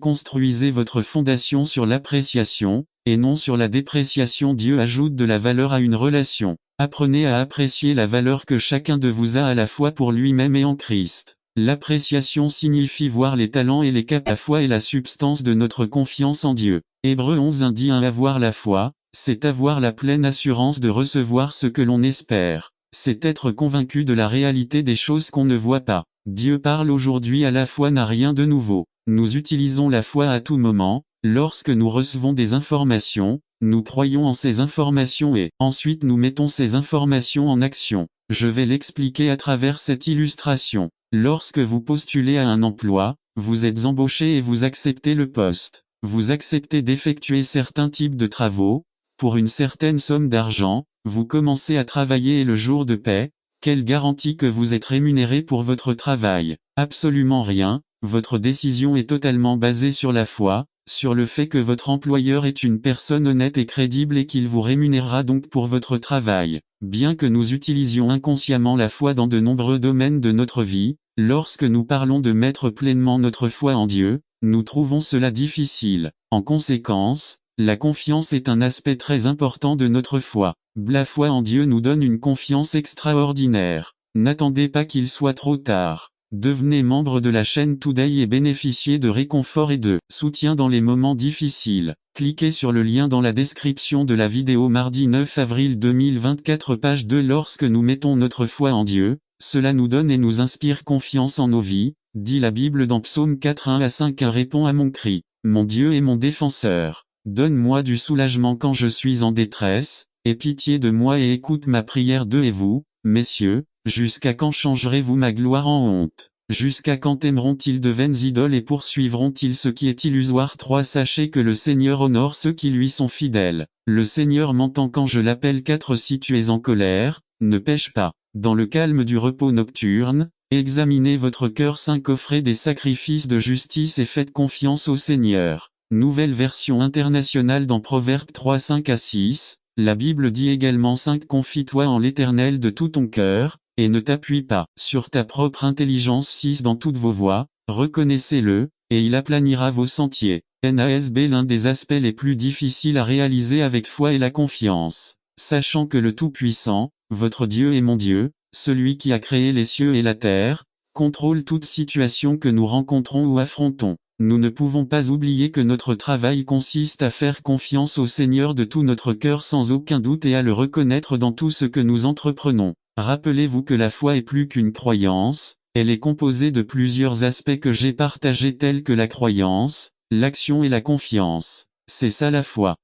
Construisez votre fondation sur l'appréciation, et non sur la dépréciation. Dieu ajoute de la valeur à une relation. Apprenez à apprécier la valeur que chacun de vous a à la fois pour lui-même et en Christ. L'appréciation signifie voir les talents et les capacités. La foi est la substance de notre confiance en Dieu. Hébreux 11 dit 1. Avoir la foi, c'est avoir la pleine assurance de recevoir ce que l'on espère. C'est être convaincu de la réalité des choses qu'on ne voit pas. Dieu parle aujourd'hui. À la foi n'a rien de nouveau. Nous utilisons la foi à tout moment. Lorsque nous recevons des informations, nous croyons en ces informations et ensuite nous mettons ces informations en action. Je vais l'expliquer à travers cette illustration. Lorsque vous postulez à un emploi, vous êtes embauché et vous acceptez le poste. Vous acceptez d'effectuer certains types de travaux. Pour une certaine somme d'argent, vous commencez à travailler et le jour de paie, quelle garantie que vous êtes rémunéré pour votre travail? Absolument rien. Votre décision est totalement basée sur la foi, sur le fait que votre employeur est une personne honnête et crédible et qu'il vous rémunérera donc pour votre travail. Bien que nous utilisions inconsciemment la foi dans de nombreux domaines de notre vie, lorsque nous parlons de mettre pleinement notre foi en Dieu, nous trouvons cela difficile. En conséquence, la confiance est un aspect très important de notre foi. La foi en Dieu nous donne une confiance extraordinaire. N'attendez pas qu'il soit trop tard. Devenez membre de la chaîne Today et bénéficiez de réconfort et de soutien dans les moments difficiles. Cliquez sur le lien dans la description de la vidéo. Mardi 9 avril 2024 page 2. Lorsque nous mettons notre foi en Dieu, cela nous donne et nous inspire confiance en nos vies, dit la Bible dans Psaume 4 1 à 5. Répond à mon cri. Mon Dieu est mon défenseur. Donne-moi du soulagement quand je suis en détresse, aie pitié de moi et écoute ma prière. 2. Et vous, messieurs, jusqu'à quand changerez-vous ma gloire en honte? Jusqu'à quand aimeront-ils de vaines idoles et poursuivront-ils ce qui est illusoire? 3. Sachez que le Seigneur honore ceux qui lui sont fidèles. Le Seigneur m'entend quand je l'appelle. 4. Si tu es en colère, ne pêche pas. Dans le calme du repos nocturne, examinez votre cœur. 5. Offrez des sacrifices de justice et faites confiance au Seigneur. Nouvelle version internationale dans Proverbes 3 5 à 6. La Bible dit également 5. Confie-toi en l'Éternel de tout ton cœur, et ne t'appuie pas sur ta propre intelligence. 6. Dans toutes vos voies, reconnaissez-le, et il aplanira vos sentiers. NASB. L'un des aspects les plus difficiles à réaliser avec foi est la confiance. Sachant que le Tout-Puissant, votre Dieu est mon Dieu, celui qui a créé les cieux et la terre, contrôle toute situation que nous rencontrons ou affrontons. Nous ne pouvons pas oublier que notre travail consiste à faire confiance au Seigneur de tout notre cœur sans aucun doute et à le reconnaître dans tout ce que nous entreprenons. Rappelez-vous que la foi est plus qu'une croyance, elle est composée de plusieurs aspects que j'ai partagés tels que la croyance, l'action et la confiance. C'est ça la foi.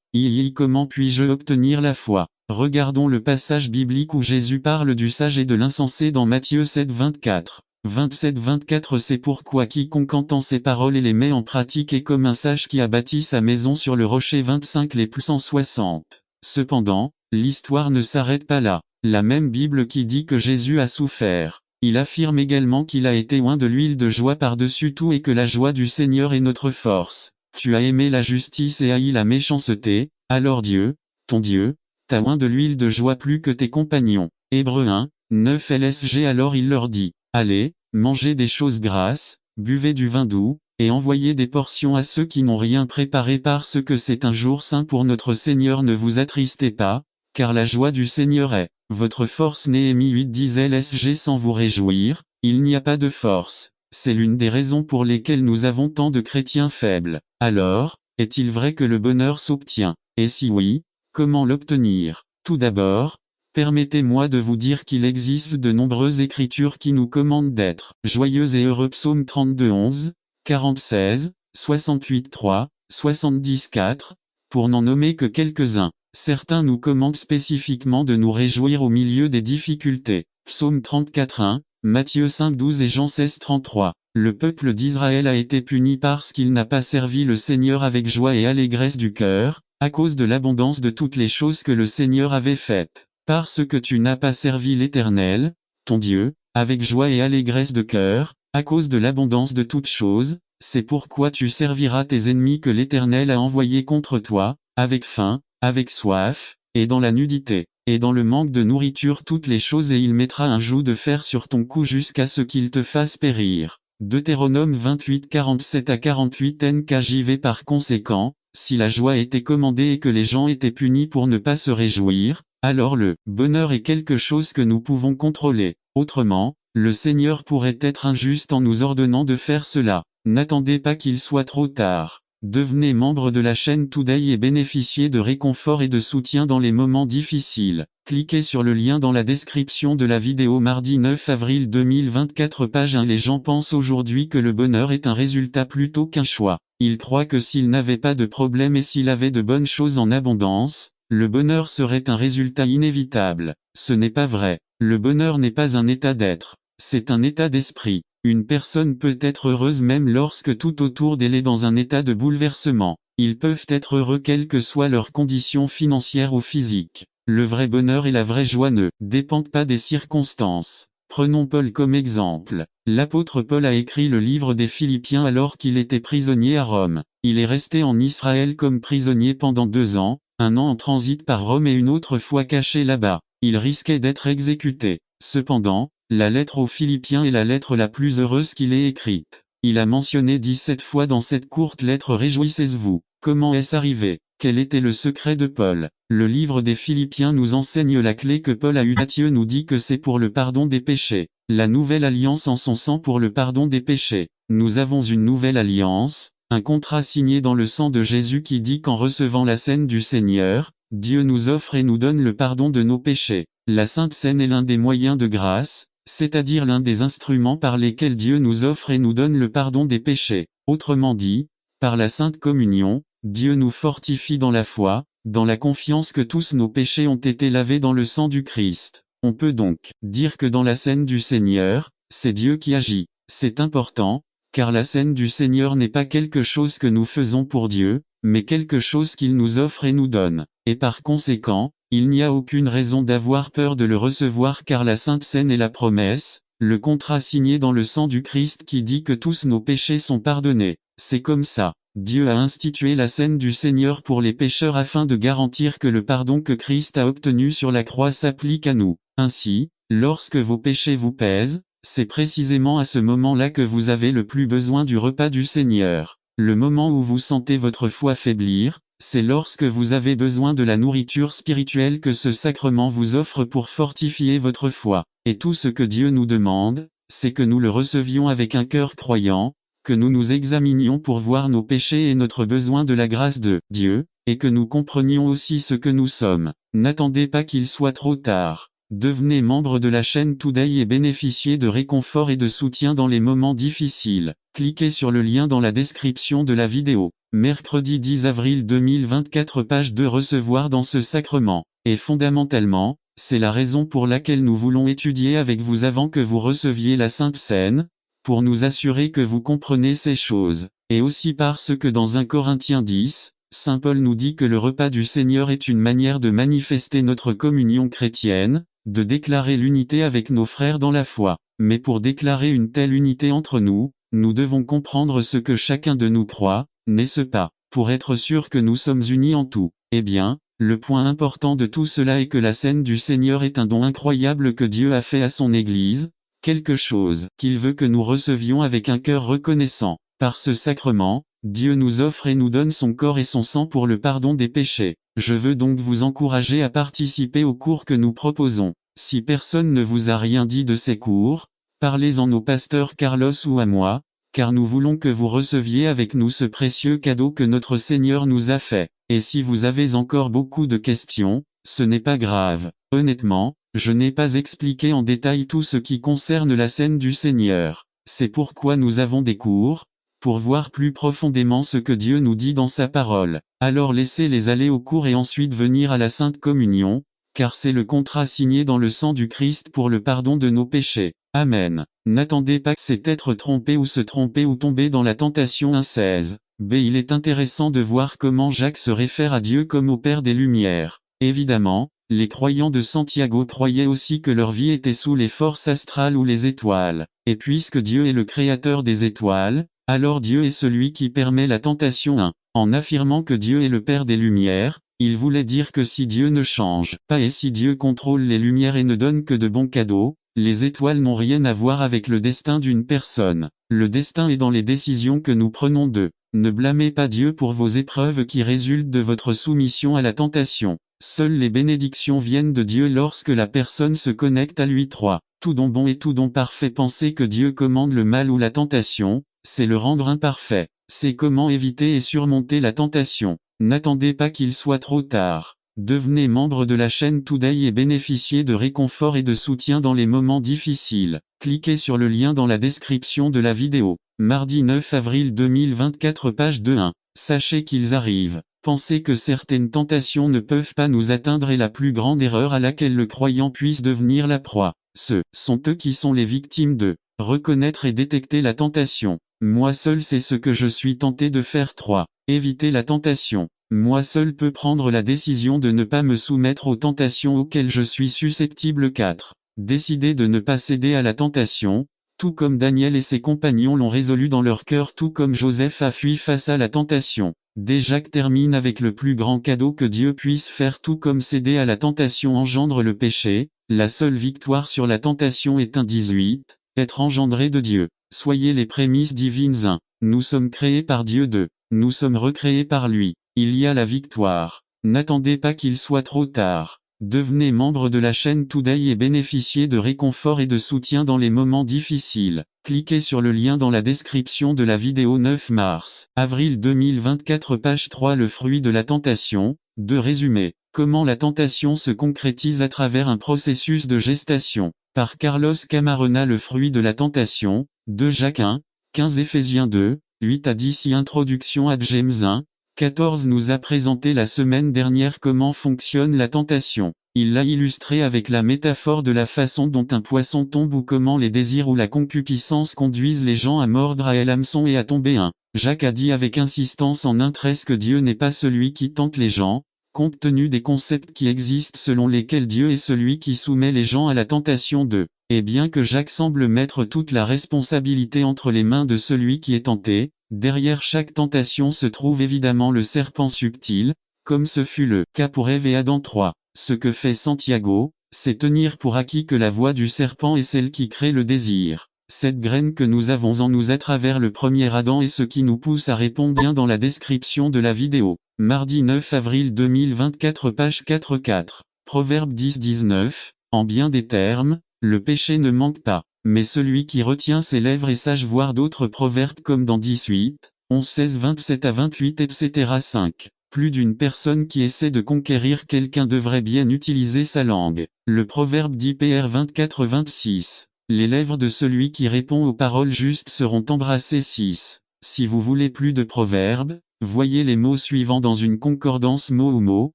Comment puis-je obtenir la foi? Regardons le passage biblique où Jésus parle du sage et de l'insensé dans Matthieu 7 24. 27-24. C'est pourquoi quiconque entend ces paroles et les met en pratique est comme un sage qui a bâti sa maison sur le rocher. 25. Les plus 160. Cependant, l'histoire ne s'arrête pas là. La même Bible qui dit que Jésus a souffert. Il affirme également qu'il a été oint de l'huile de joie par-dessus tout et que la joie du Seigneur est notre force. Tu as aimé la justice et haï la méchanceté, alors Dieu, ton Dieu, t'a oint de l'huile de joie plus que tes compagnons. Hébreux 1, 9 LSG. Alors il leur dit, allez, mangez des choses grasses, buvez du vin doux, et envoyez des portions à ceux qui n'ont rien préparé parce que c'est un jour saint pour notre Seigneur. Ne vous attristez pas, car la joie du Seigneur est votre force. Néhémie 8:10 LSG. Sans vous réjouir, il n'y a pas de force. C'est l'une des raisons pour lesquelles nous avons tant de chrétiens faibles. Alors, est-il vrai que le bonheur s'obtient? Et si oui, comment l'obtenir? Tout d'abord, permettez-moi de vous dire qu'il existe de nombreuses écritures qui nous commandent d'être joyeux et heureux. Psaume 32:11, 46, 68:3, 70:4, pour n'en nommer que quelques-uns. Certains nous commandent spécifiquement de nous réjouir au milieu des difficultés. Psaume 34:1, Matthieu 5:12 et Jean 16:33. Le peuple d'Israël a été puni parce qu'il n'a pas servi le Seigneur avec joie et allégresse du cœur, à cause de l'abondance de toutes les choses que le Seigneur avait faites. Parce que tu n'as pas servi l'Éternel, ton Dieu, avec joie et allégresse de cœur, à cause de l'abondance de toutes choses, c'est pourquoi tu serviras tes ennemis que l'Éternel a envoyés contre toi, avec faim, avec soif, et dans la nudité, et dans le manque de nourriture toutes les choses, et il mettra un joug de fer sur ton cou jusqu'à ce qu'il te fasse périr. Deutéronome 28 47 à 48 NKJV. Par conséquent, si la joie était commandée et que les gens étaient punis pour ne pas se réjouir, alors le bonheur est quelque chose que nous pouvons contrôler. Autrement, le Seigneur pourrait être injuste en nous ordonnant de faire cela. N'attendez pas qu'il soit trop tard. Devenez membre de la chaîne Today et bénéficiez de réconfort et de soutien dans les moments difficiles. Cliquez sur le lien dans la description de la vidéo. Mardi 9 avril 2024. Page 1. Les gens pensent aujourd'hui que le bonheur est un résultat plutôt qu'un choix. Ils croient que s'ils n'avaient pas de problème et s'ils avaient de bonnes choses en abondance, le bonheur serait un résultat inévitable. Ce n'est pas vrai. Le bonheur n'est pas un état d'être. C'est un état d'esprit. Une personne peut être heureuse même lorsque tout autour d'elle est dans un état de bouleversement. Ils peuvent être heureux quelles que soient leurs conditions financières ou physiques. Le vrai bonheur et la vraie joie ne dépendent pas des circonstances. Prenons Paul comme exemple. L'apôtre Paul a écrit le livre des Philippiens alors qu'il était prisonnier à Rome. Il est resté en Israël comme prisonnier pendant 2 ans, 1 an en transit par Rome et une autre fois caché là-bas. Il risquait d'être exécuté. Cependant, la lettre aux Philippiens est la lettre la plus heureuse qu'il ait écrite. Il a mentionné 17 fois dans cette courte lettre: réjouissez-vous. Comment est-ce arrivé? Quel était le secret de Paul? Le livre des Philippiens nous enseigne la clé que Paul a eue. Matthieu nous dit que c'est pour le pardon des péchés. La nouvelle alliance en son sang pour le pardon des péchés. Nous avons une nouvelle alliance, un contrat signé dans le sang de Jésus qui dit qu'en recevant la scène du Seigneur, Dieu nous offre et nous donne le pardon de nos péchés. La Sainte Seine est l'un des moyens de grâce, c'est-à-dire l'un des instruments par lesquels Dieu nous offre et nous donne le pardon des péchés. Autrement dit, par la Sainte Communion, Dieu nous fortifie dans la foi, dans la confiance que tous nos péchés ont été lavés dans le sang du Christ. On peut donc dire que dans la scène du Seigneur, c'est Dieu qui agit. C'est important, car la scène du Seigneur n'est pas quelque chose que nous faisons pour Dieu, mais quelque chose qu'il nous offre et nous donne. Et par conséquent, il n'y a aucune raison d'avoir peur de le recevoir car la Sainte Seine est la promesse, le contrat signé dans le sang du Christ qui dit que tous nos péchés sont pardonnés. C'est comme ça. Dieu a institué la scène du Seigneur pour les pécheurs afin de garantir que le pardon que Christ a obtenu sur la croix s'applique à nous. Ainsi, lorsque vos péchés vous pèsent, c'est précisément à ce moment-là que vous avez le plus besoin du repas du Seigneur. Le moment où vous sentez votre foi faiblir, c'est lorsque vous avez besoin de la nourriture spirituelle que ce sacrement vous offre pour fortifier votre foi. Et tout ce que Dieu nous demande, c'est que nous le recevions avec un cœur croyant, que nous nous examinions pour voir nos péchés et notre besoin de la grâce de Dieu, et que nous comprenions aussi ce que nous sommes. N'attendez pas qu'il soit trop tard. Devenez membre de la chaîne Today et bénéficiez de réconfort et de soutien dans les moments difficiles. Cliquez sur le lien dans la description de la vidéo. Mercredi 10 avril 2024. Page 2. Recevoir dans ce sacrement. Et fondamentalement, c'est la raison pour laquelle nous voulons étudier avec vous avant que vous receviez la Sainte Seine, pour nous assurer que vous comprenez ces choses. Et aussi parce que dans 1 Corinthiens 10, Saint Paul nous dit que le repas du Seigneur est une manière de manifester notre communion chrétienne, de déclarer l'unité avec nos frères dans la foi. Mais pour déclarer une telle unité entre nous, nous devons comprendre ce que chacun de nous croit, n'est-ce pas, pour être sûr que nous sommes unis en tout? Eh bien, le point important de tout cela est que la scène du Seigneur est un don incroyable que Dieu a fait à son Église, quelque chose qu'il veut que nous recevions avec un cœur reconnaissant. Par ce sacrement, Dieu nous offre et nous donne son corps et son sang pour le pardon des péchés. Je veux donc vous encourager à participer aux cours que nous proposons. Si personne ne vous a rien dit de ces cours, parlez-en au pasteur Carlos ou à moi, car nous voulons que vous receviez avec nous ce précieux cadeau que notre Seigneur nous a fait. Et si vous avez encore beaucoup de questions, ce n'est pas grave. Honnêtement, je n'ai pas expliqué en détail tout ce qui concerne la scène du Seigneur. C'est pourquoi nous avons des cours, pour voir plus profondément ce que Dieu nous dit dans sa parole. Alors laissez-les aller au cours et ensuite venir à la Sainte Communion, car c'est le contrat signé dans le sang du Christ pour le pardon de nos péchés. Amen. N'attendez pas que c'est être trompé ou se tromper ou tomber dans la tentation 1,16. B. Il est intéressant de voir comment Jacques se réfère à Dieu comme au Père des Lumières. Évidemment, les croyants de Santiago croyaient aussi que leur vie était sous les forces astrales ou les étoiles. Et puisque Dieu est le créateur des étoiles, alors Dieu est celui qui permet la tentation 1. En affirmant que Dieu est le Père des Lumières, il voulait dire que si Dieu ne change pas et si Dieu contrôle les lumières et ne donne que de bons cadeaux, les étoiles n'ont rien à voir avec le destin d'une personne. Le destin est dans les décisions que nous prenons d'eux. Ne blâmez pas Dieu pour vos épreuves qui résultent de votre soumission à la tentation. Seules les bénédictions viennent de Dieu lorsque la personne se connecte à lui. 3. Tout don bon et tout don parfait. Penser que Dieu commande le mal ou la tentation, c'est le rendre imparfait. C'est comment éviter et surmonter la tentation. N'attendez pas qu'il soit trop tard. Devenez membre de la chaîne Today et bénéficiez de réconfort et de soutien dans les moments difficiles. Cliquez sur le lien dans la description de la vidéo. Mardi 9 avril 2024 page 2.1. Sachez qu'ils arrivent. Pensez que certaines tentations ne peuvent pas nous atteindre est la plus grande erreur à laquelle le croyant puisse devenir la proie. Ce sont eux qui sont les victimes de reconnaître et détecter la tentation. Moi seul c'est ce que je suis tenté de faire. 3. Éviter la tentation. Moi seul peux prendre la décision de ne pas me soumettre aux tentations auxquelles je suis susceptible. 4. Décider de ne pas céder à la tentation, tout comme Daniel et ses compagnons l'ont résolu dans leur cœur, tout comme Joseph a fui face à la tentation. Jacques termine avec le plus grand cadeau que Dieu puisse faire, tout comme céder à la tentation engendre le péché, la seule victoire sur la tentation est un 18, être engendré de Dieu. Soyez les prémices divines 1. Nous sommes créés par Dieu 2. Nous sommes recréés par lui. Il y a la victoire. N'attendez pas qu'il soit trop tard. Devenez membre de la chaîne Today et bénéficiez de réconfort et de soutien dans les moments difficiles. Cliquez sur le lien dans la description de la vidéo. 9 mars, avril 2024 page 3. Le fruit de la tentation. De résumé. Comment la tentation se concrétise à travers un processus de gestation. Par Carlos Camarena. Le fruit de la tentation. De Jacques 1, 15 Éphésiens 2, 8 à 10. Introduction à James 1, 14 nous a présenté la semaine dernière comment fonctionne la tentation. Il l'a illustré avec la métaphore de la façon dont un poisson tombe ou comment les désirs ou la concupiscence conduisent les gens à mordre à l'hameçon et à tomber. 1. Jacques a dit avec insistance en un trait que Dieu n'est pas celui qui tente les gens, compte tenu des concepts qui existent selon lesquels Dieu est celui qui soumet les gens à la tentation. 2. Et bien que Jacques semble mettre toute la responsabilité entre les mains de celui qui est tenté, derrière chaque tentation se trouve évidemment le serpent subtil, comme ce fut le cas pour Ève et Adam. 3. Ce que fait Santiago, c'est tenir pour acquis que la voix du serpent est celle qui crée le désir. Cette graine que nous avons en nous à travers le premier Adam est ce qui nous pousse à répondre bien dans la description de la vidéo. Mardi 9 avril 2024 page 4. Proverbe 10-19, en bien des termes, le péché ne manque pas, mais celui qui retient ses lèvres est sage. Voir d'autres proverbes comme dans 18, 11-16 27 à 28 etc. 5. Plus d'une personne qui essaie de conquérir quelqu'un devrait bien utiliser sa langue. Le proverbe dit Pr 24-26. Les lèvres de celui qui répond aux paroles justes seront embrassées. 6. Si vous voulez plus de proverbes, voyez les mots suivants dans une concordance mot ou mot,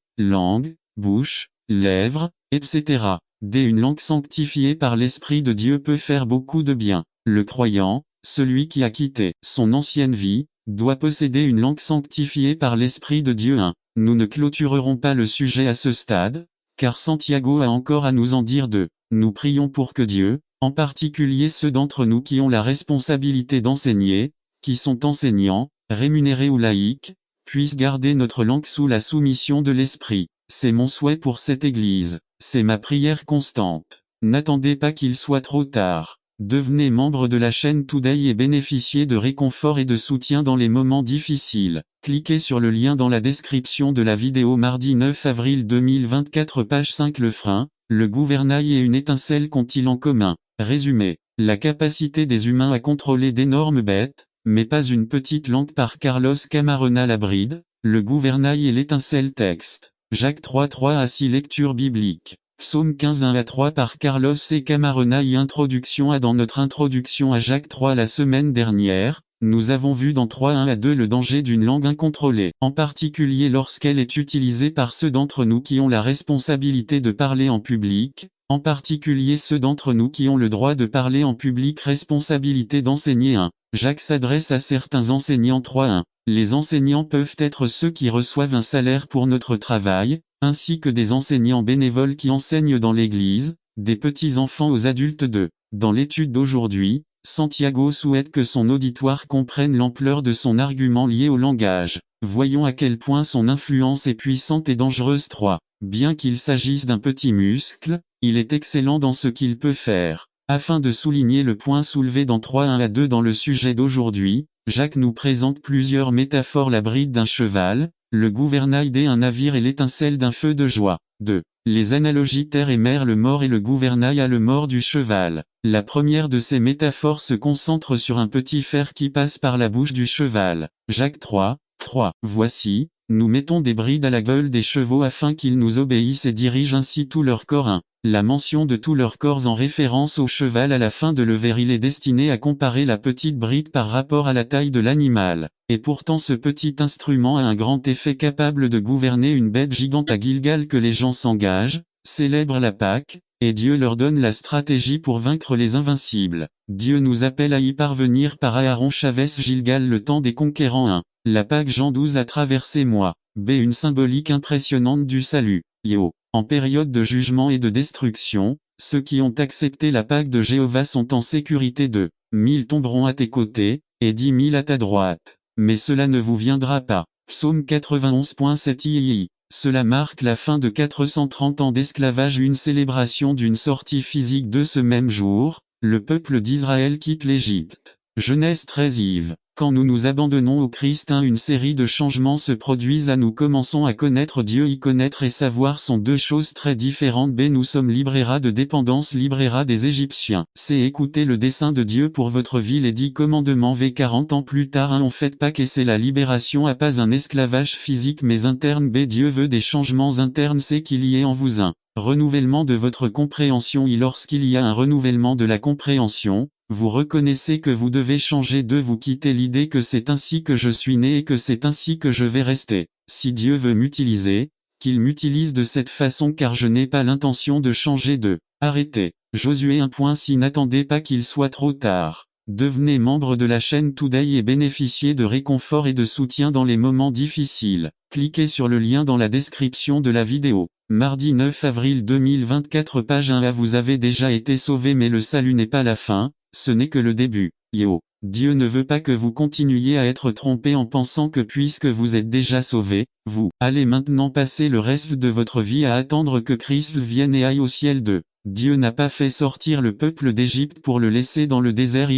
langue, bouche, lèvres, etc. Une langue sanctifiée par l'Esprit de Dieu peut faire beaucoup de bien. Le croyant, celui qui a quitté son ancienne vie, doit posséder une langue sanctifiée par l'Esprit de Dieu. 1. Nous ne clôturerons pas le sujet à ce stade, car Santiago a encore à nous en dire 2. Nous prions pour que Dieu, en particulier ceux d'entre nous qui ont la responsabilité d'enseigner, qui sont enseignants, rémunérés ou laïcs, puissent garder notre langue sous la soumission de l'Esprit. C'est mon souhait pour cette Église. C'est ma prière constante. N'attendez pas qu'il soit trop tard. Devenez membre de la chaîne Today et bénéficiez de réconfort et de soutien dans les moments difficiles. Cliquez sur le lien dans la description de la vidéo mardi 9 avril 2024 page 5. Le frein, le gouvernail et une étincelle qu'ont-ils en commun? Résumé. La capacité des humains à contrôler d'énormes bêtes, mais pas une petite langue par Carlos Camarena Labride, le gouvernail et l'étincelle texte. Jacques 3:3 à 6 lecture biblique. Psaume 15 1 à 3 par Carlos C. Camarena. Introduction à Dans notre introduction à Jacques 3 la semaine dernière, nous avons vu dans 3 1 à 2 le danger d'une langue incontrôlée, en particulier lorsqu'elle est utilisée par ceux d'entre nous qui ont la responsabilité de parler en public, en particulier ceux d'entre nous qui ont le droit de parler en public. Responsabilité d'enseigner 1. Jacques s'adresse à certains enseignants 3:1. Les enseignants peuvent être ceux qui reçoivent un salaire pour notre travail, ainsi que des enseignants bénévoles qui enseignent dans l'Église, des petits-enfants aux adultes 2. Dans l'étude d'aujourd'hui, Santiago souhaite que son auditoire comprenne l'ampleur de son argument lié au langage. Voyons à quel point son influence est puissante et dangereuse 3. Bien qu'il s'agisse d'un petit muscle, il est excellent dans ce qu'il peut faire. Afin de souligner le point soulevé dans 3 1 à 2 dans le sujet d'aujourd'hui, Jacques nous présente plusieurs métaphores: la bride d'un cheval, le gouvernail d'un navire et l'étincelle d'un feu de joie. 2. Les analogies terre et mer: le mort et le gouvernail à le mort du cheval. La première de ces métaphores se concentre sur un petit fer qui passe par la bouche du cheval. Jacques 3:3. Voici, nous mettons des brides à la gueule des chevaux afin qu'ils nous obéissent et dirigent ainsi tout leur corps. 1. La mention de tout leur corps en référence au cheval à la fin de le vers, il est destiné à comparer la petite bride par rapport à la taille de l'animal. Et pourtant ce petit instrument a un grand effet, capable de gouverner une bête gigante. À Gilgal que les gens s'engagent, célèbrent la Pâque, et Dieu leur donne la stratégie pour vaincre les invincibles. Dieu nous appelle à y parvenir par Aaron Chavez. Gilgal, le temps des conquérants 1. La Pâque Jean 12 a traversé moi. B. Une symbolique impressionnante du salut. Yo. En période de jugement et de destruction, ceux qui ont accepté la Pâque de Jéhovah sont en sécurité. 2. 1000 tomberont à tes côtés, et 10 000 à ta droite. Mais cela ne vous viendra pas. Psaume 91.7 III. Cela marque la fin de 430 ans d'esclavage, une célébration d'une sortie physique de ce même jour. Le peuple d'Israël quitte l'Égypte. Genèse 13 Yves. Quand nous nous abandonnons au Christ, une série de changements se produisent. Nous commençons à connaître Dieu. Y connaître et savoir sont deux choses très différentes. B. Nous sommes libérés de dépendance, libérés des Égyptiens. C. Écoutez le dessein de Dieu pour votre vie. Les 10 commandements. V. 40 ans plus tard, on fête Pâques et c'est la libération, pas un esclavage physique mais interne. B. Dieu veut des changements internes. C'est qu'il y ait en vous un renouvellement de votre compréhension. Et lorsqu'il y a un renouvellement de la compréhension, vous reconnaissez que vous devez changer. De vous quitter l'idée que c'est ainsi que je suis né et que c'est ainsi que je vais rester. Si Dieu veut m'utiliser, qu'il m'utilise de cette façon, car je n'ai pas l'intention de changer. De arrêtez. Josué 1.6. N'attendez pas qu'il soit trop tard. Devenez membre de la chaîne Today et bénéficiez de réconfort et de soutien dans les moments difficiles. Cliquez sur le lien dans la description de la vidéo. Mardi 9 avril 2024 page 1a. Vous avez déjà été sauvé, mais le salut n'est pas la fin. Ce n'est que le début. Yo. Dieu ne veut pas que vous continuiez à être trompé en pensant que puisque vous êtes déjà sauvé, vous allez maintenant passer le reste de votre vie à attendre que Christ vienne et aille au ciel. 2. Dieu n'a pas fait sortir le peuple d'Égypte pour le laisser dans le désert.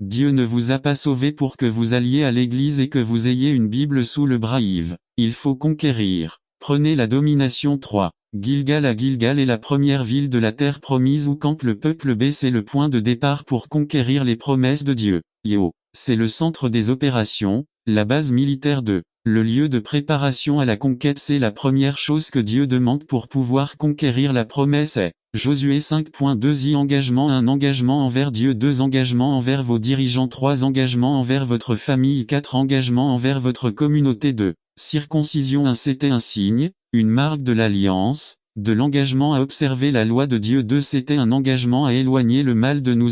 Dieu ne vous a pas sauvé pour que vous alliez à l'église et que vous ayez une Bible sous le bras. Yves. Il faut conquérir. Prenez la domination. 3. Gilgal. À Gilgal est la première ville de la terre promise où campe le peuple. B. C'est le point de départ pour conquérir les promesses de Dieu. Yo. C'est le centre des opérations, la base militaire. 2. Le lieu de préparation à la conquête. C'est la première chose que Dieu demande pour pouvoir conquérir la promesse. Est Josué 5.2 engagement 1 engagement envers Dieu. 2 engagements envers vos dirigeants. 3 engagements envers votre famille. 4 engagements envers votre communauté. 2. Circoncision 1 C'était un signe, une marque de l'alliance, de l'engagement à observer la loi de Dieu. 2 C'était un engagement à éloigner le mal de nous.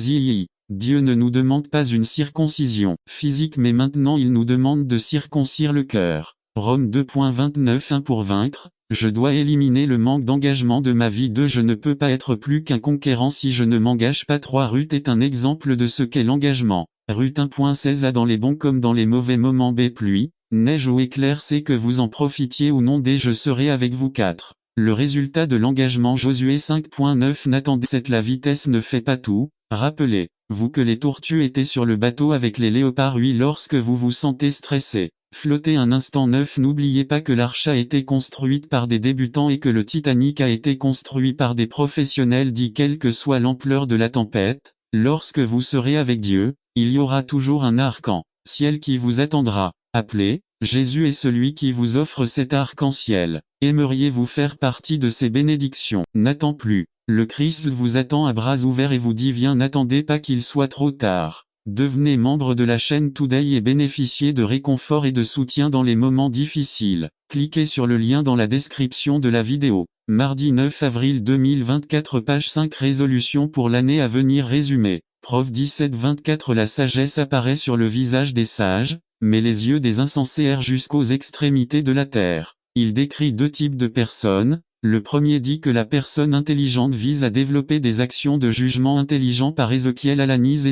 Dieu ne nous demande pas une circoncision physique, mais maintenant il nous demande de circoncire le cœur. Rome 2.29 1 Pour vaincre, je dois éliminer le manque d'engagement de ma vie. 2 Je ne peux pas être plus qu'un conquérant si je ne m'engage pas. 3 Ruth est un exemple de ce qu'est l'engagement. Rut 1.16 A dans les bons comme dans les mauvais moments B pluie, neige ou éclair c'est que vous en profitiez ou non D je serai avec vous 4. Le résultat de l'engagement Josué 5.9 N'attendez cette la vitesse ne fait pas tout, rappelez, vous que les tortues étaient sur le bateau avec les léopards oui lorsque vous vous sentez stressé. Flottez un instant 9 N'oubliez pas que l'arche a été construite par des débutants et que le Titanic a été construit par des professionnels dit quelle que soit l'ampleur de la tempête, lorsque vous serez avec Dieu, il y aura toujours un arc-en-ciel qui vous attendra. Appelez, Jésus est celui qui vous offre cet arc-en-ciel. Aimeriez-vous faire partie de ces bénédictions? N'attends plus. Le Christ vous attend à bras ouverts et vous dit viens n'attendez pas qu'il soit trop tard. Devenez membre de la chaîne Today et bénéficiez de réconfort et de soutien dans les moments difficiles. Cliquez sur le lien dans la description de la vidéo. Mardi 9 avril 2024 page 5 Résolution pour l'année à venir résumé. Prof 17-24 La sagesse apparaît sur le visage des sages, mais les yeux des insensés errent jusqu'aux extrémités de la terre. Il décrit deux types de personnes. Le premier dit que la personne intelligente vise à développer des actions de jugement intelligent par Ézéchiel Alaniz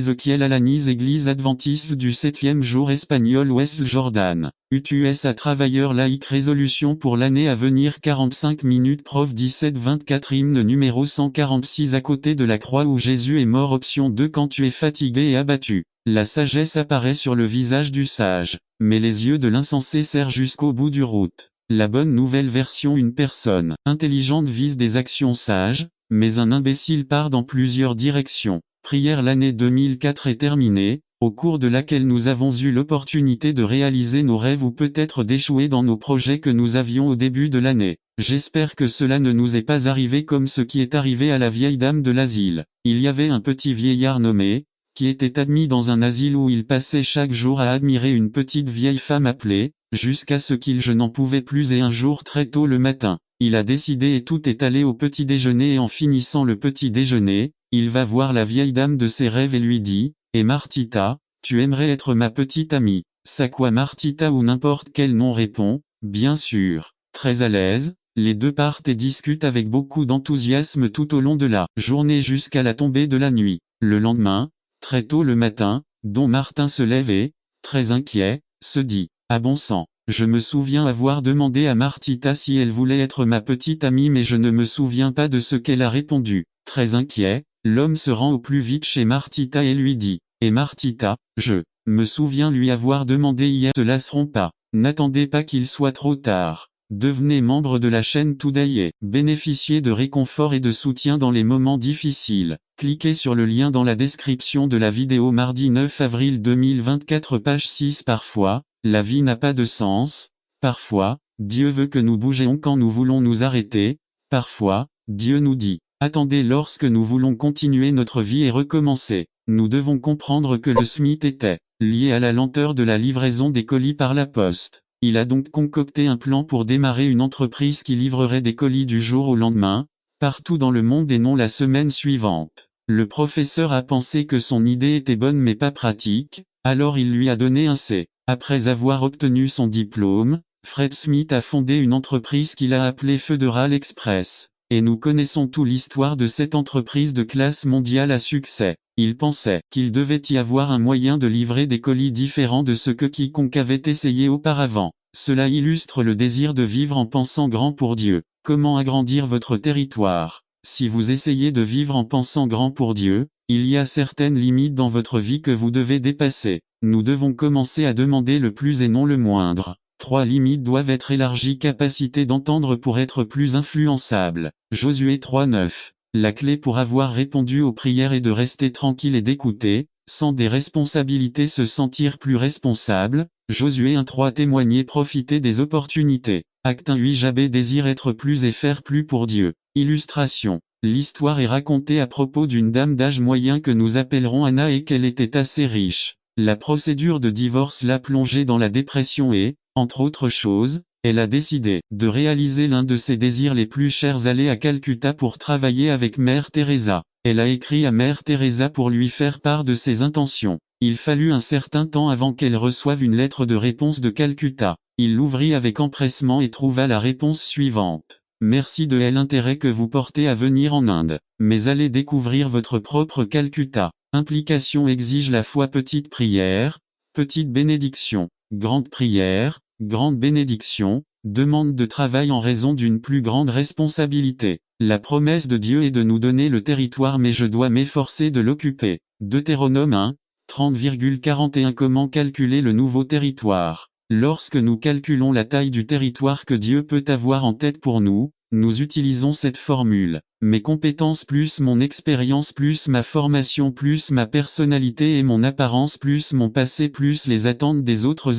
Église adventiste du 7e jour espagnol West Jordan. UTUSA travailleur laïque résolution pour l'année à venir 45 minutes Prof 17-24 hymne numéro 146 à côté de la croix où Jésus est mort option 2 quand tu es fatigué et abattu. La sagesse apparaît sur le visage du sage, mais les yeux de l'insensé serrent jusqu'au bout du route. La bonne nouvelle version une personne intelligente vise des actions sages, mais un imbécile part dans plusieurs directions. Prière L'année 2004 est terminée, au cours de laquelle nous avons eu l'opportunité de réaliser nos rêves ou peut-être d'échouer dans nos projets que nous avions au début de l'année. J'espère que cela ne nous est pas arrivé comme ce qui est arrivé à la vieille dame de l'asile. Il y avait un petit vieillard nommé, qui était admis dans un asile où il passait chaque jour à admirer une petite vieille femme appelée, jusqu'à ce qu'il je n'en pouvais plus et un jour très tôt le matin, il a décidé et tout est allé au petit déjeuner et en finissant le petit déjeuner, il va voir la vieille dame de ses rêves et lui dit, « Et Martita, tu aimerais être ma petite amie ?» Ça quoi Martita ou n'importe quel nom répond, « Bien sûr. » Très à l'aise, les deux partent et discutent avec beaucoup d'enthousiasme tout au long de la journée jusqu'à la tombée de la nuit. Le lendemain, très tôt le matin, Don Martin se lève et, très inquiet, se dit, « Ah bon sang, je me souviens avoir demandé à Martita si elle voulait être ma petite amie mais je ne me souviens pas de ce qu'elle a répondu. » Très inquiet, l'homme se rend au plus vite chez Martita et lui dit, « Et Martita, je me souviens lui avoir demandé hier se lasseront pas. N'attendez pas qu'il soit trop tard. » Devenez membre de la chaîne Today et bénéficiez de réconfort et de soutien dans les moments difficiles. Cliquez sur le lien dans la description de la vidéo mardi 9 avril 2024 page 6 Parfois, la vie n'a pas de sens. Parfois, Dieu veut que nous bougions quand nous voulons nous arrêter. Parfois, Dieu nous dit, attendez lorsque nous voulons continuer notre vie et recommencer. Nous devons comprendre que le SMIC était lié à la lenteur de la livraison des colis par la poste. Il a donc concocté un plan pour démarrer une entreprise qui livrerait des colis du jour au lendemain, partout dans le monde et non la semaine suivante. Le professeur a pensé que son idée était bonne mais pas pratique, alors il lui a donné un C. Après avoir obtenu son diplôme, Fred Smith a fondé une entreprise qu'il a appelée Federal Express. Et nous connaissons toute l'histoire de cette entreprise de classe mondiale à succès. Il pensait qu'il devait y avoir un moyen de livrer des colis différents de ce que quiconque avait essayé auparavant. Cela illustre le désir de vivre en pensant grand pour Dieu. Comment agrandir votre territoire? Si vous essayez de vivre en pensant grand pour Dieu, il y a certaines limites dans votre vie que vous devez dépasser. Nous devons commencer à demander le plus et non le moindre. 3 limites doivent être élargies. Capacité d'entendre pour être plus influençable. Josué 3:9. La clé pour avoir répondu aux prières est de rester tranquille et d'écouter, sans des responsabilités se sentir plus responsable. Josué 1:3 Témoigner profiter des opportunités. Acte 1:8 Jabé désire être plus et faire plus pour Dieu. Illustration. L'histoire est racontée à propos d'une dame d'âge moyen que nous appellerons Anna et qu'elle était assez riche. La procédure de divorce l'a plongée dans la dépression et, entre autres choses, elle a décidé de réaliser l'un de ses désirs les plus chers, aller à Calcutta pour travailler avec Mère Teresa. Elle a écrit à Mère Teresa pour lui faire part de ses intentions. Il fallut un certain temps avant qu'elle reçoive une lettre de réponse de Calcutta. Il l'ouvrit avec empressement et trouva la réponse suivante. Merci de l'intérêt que vous portez à venir en Inde. Mais allez découvrir votre propre Calcutta. Implication exige la foi. Petite prière, petite bénédiction. Grande prière, grande bénédiction, demande de travail en raison d'une plus grande responsabilité. La promesse de Dieu est de nous donner le territoire, mais je dois m'efforcer de l'occuper. Deutéronome 1, 30,41. Comment calculer le nouveau territoire? Lorsque nous calculons la taille du territoire que Dieu peut avoir en tête pour nous, nous utilisons cette formule. Mes compétences plus mon expérience plus ma formation plus ma personnalité et mon apparence plus mon passé plus les attentes des autres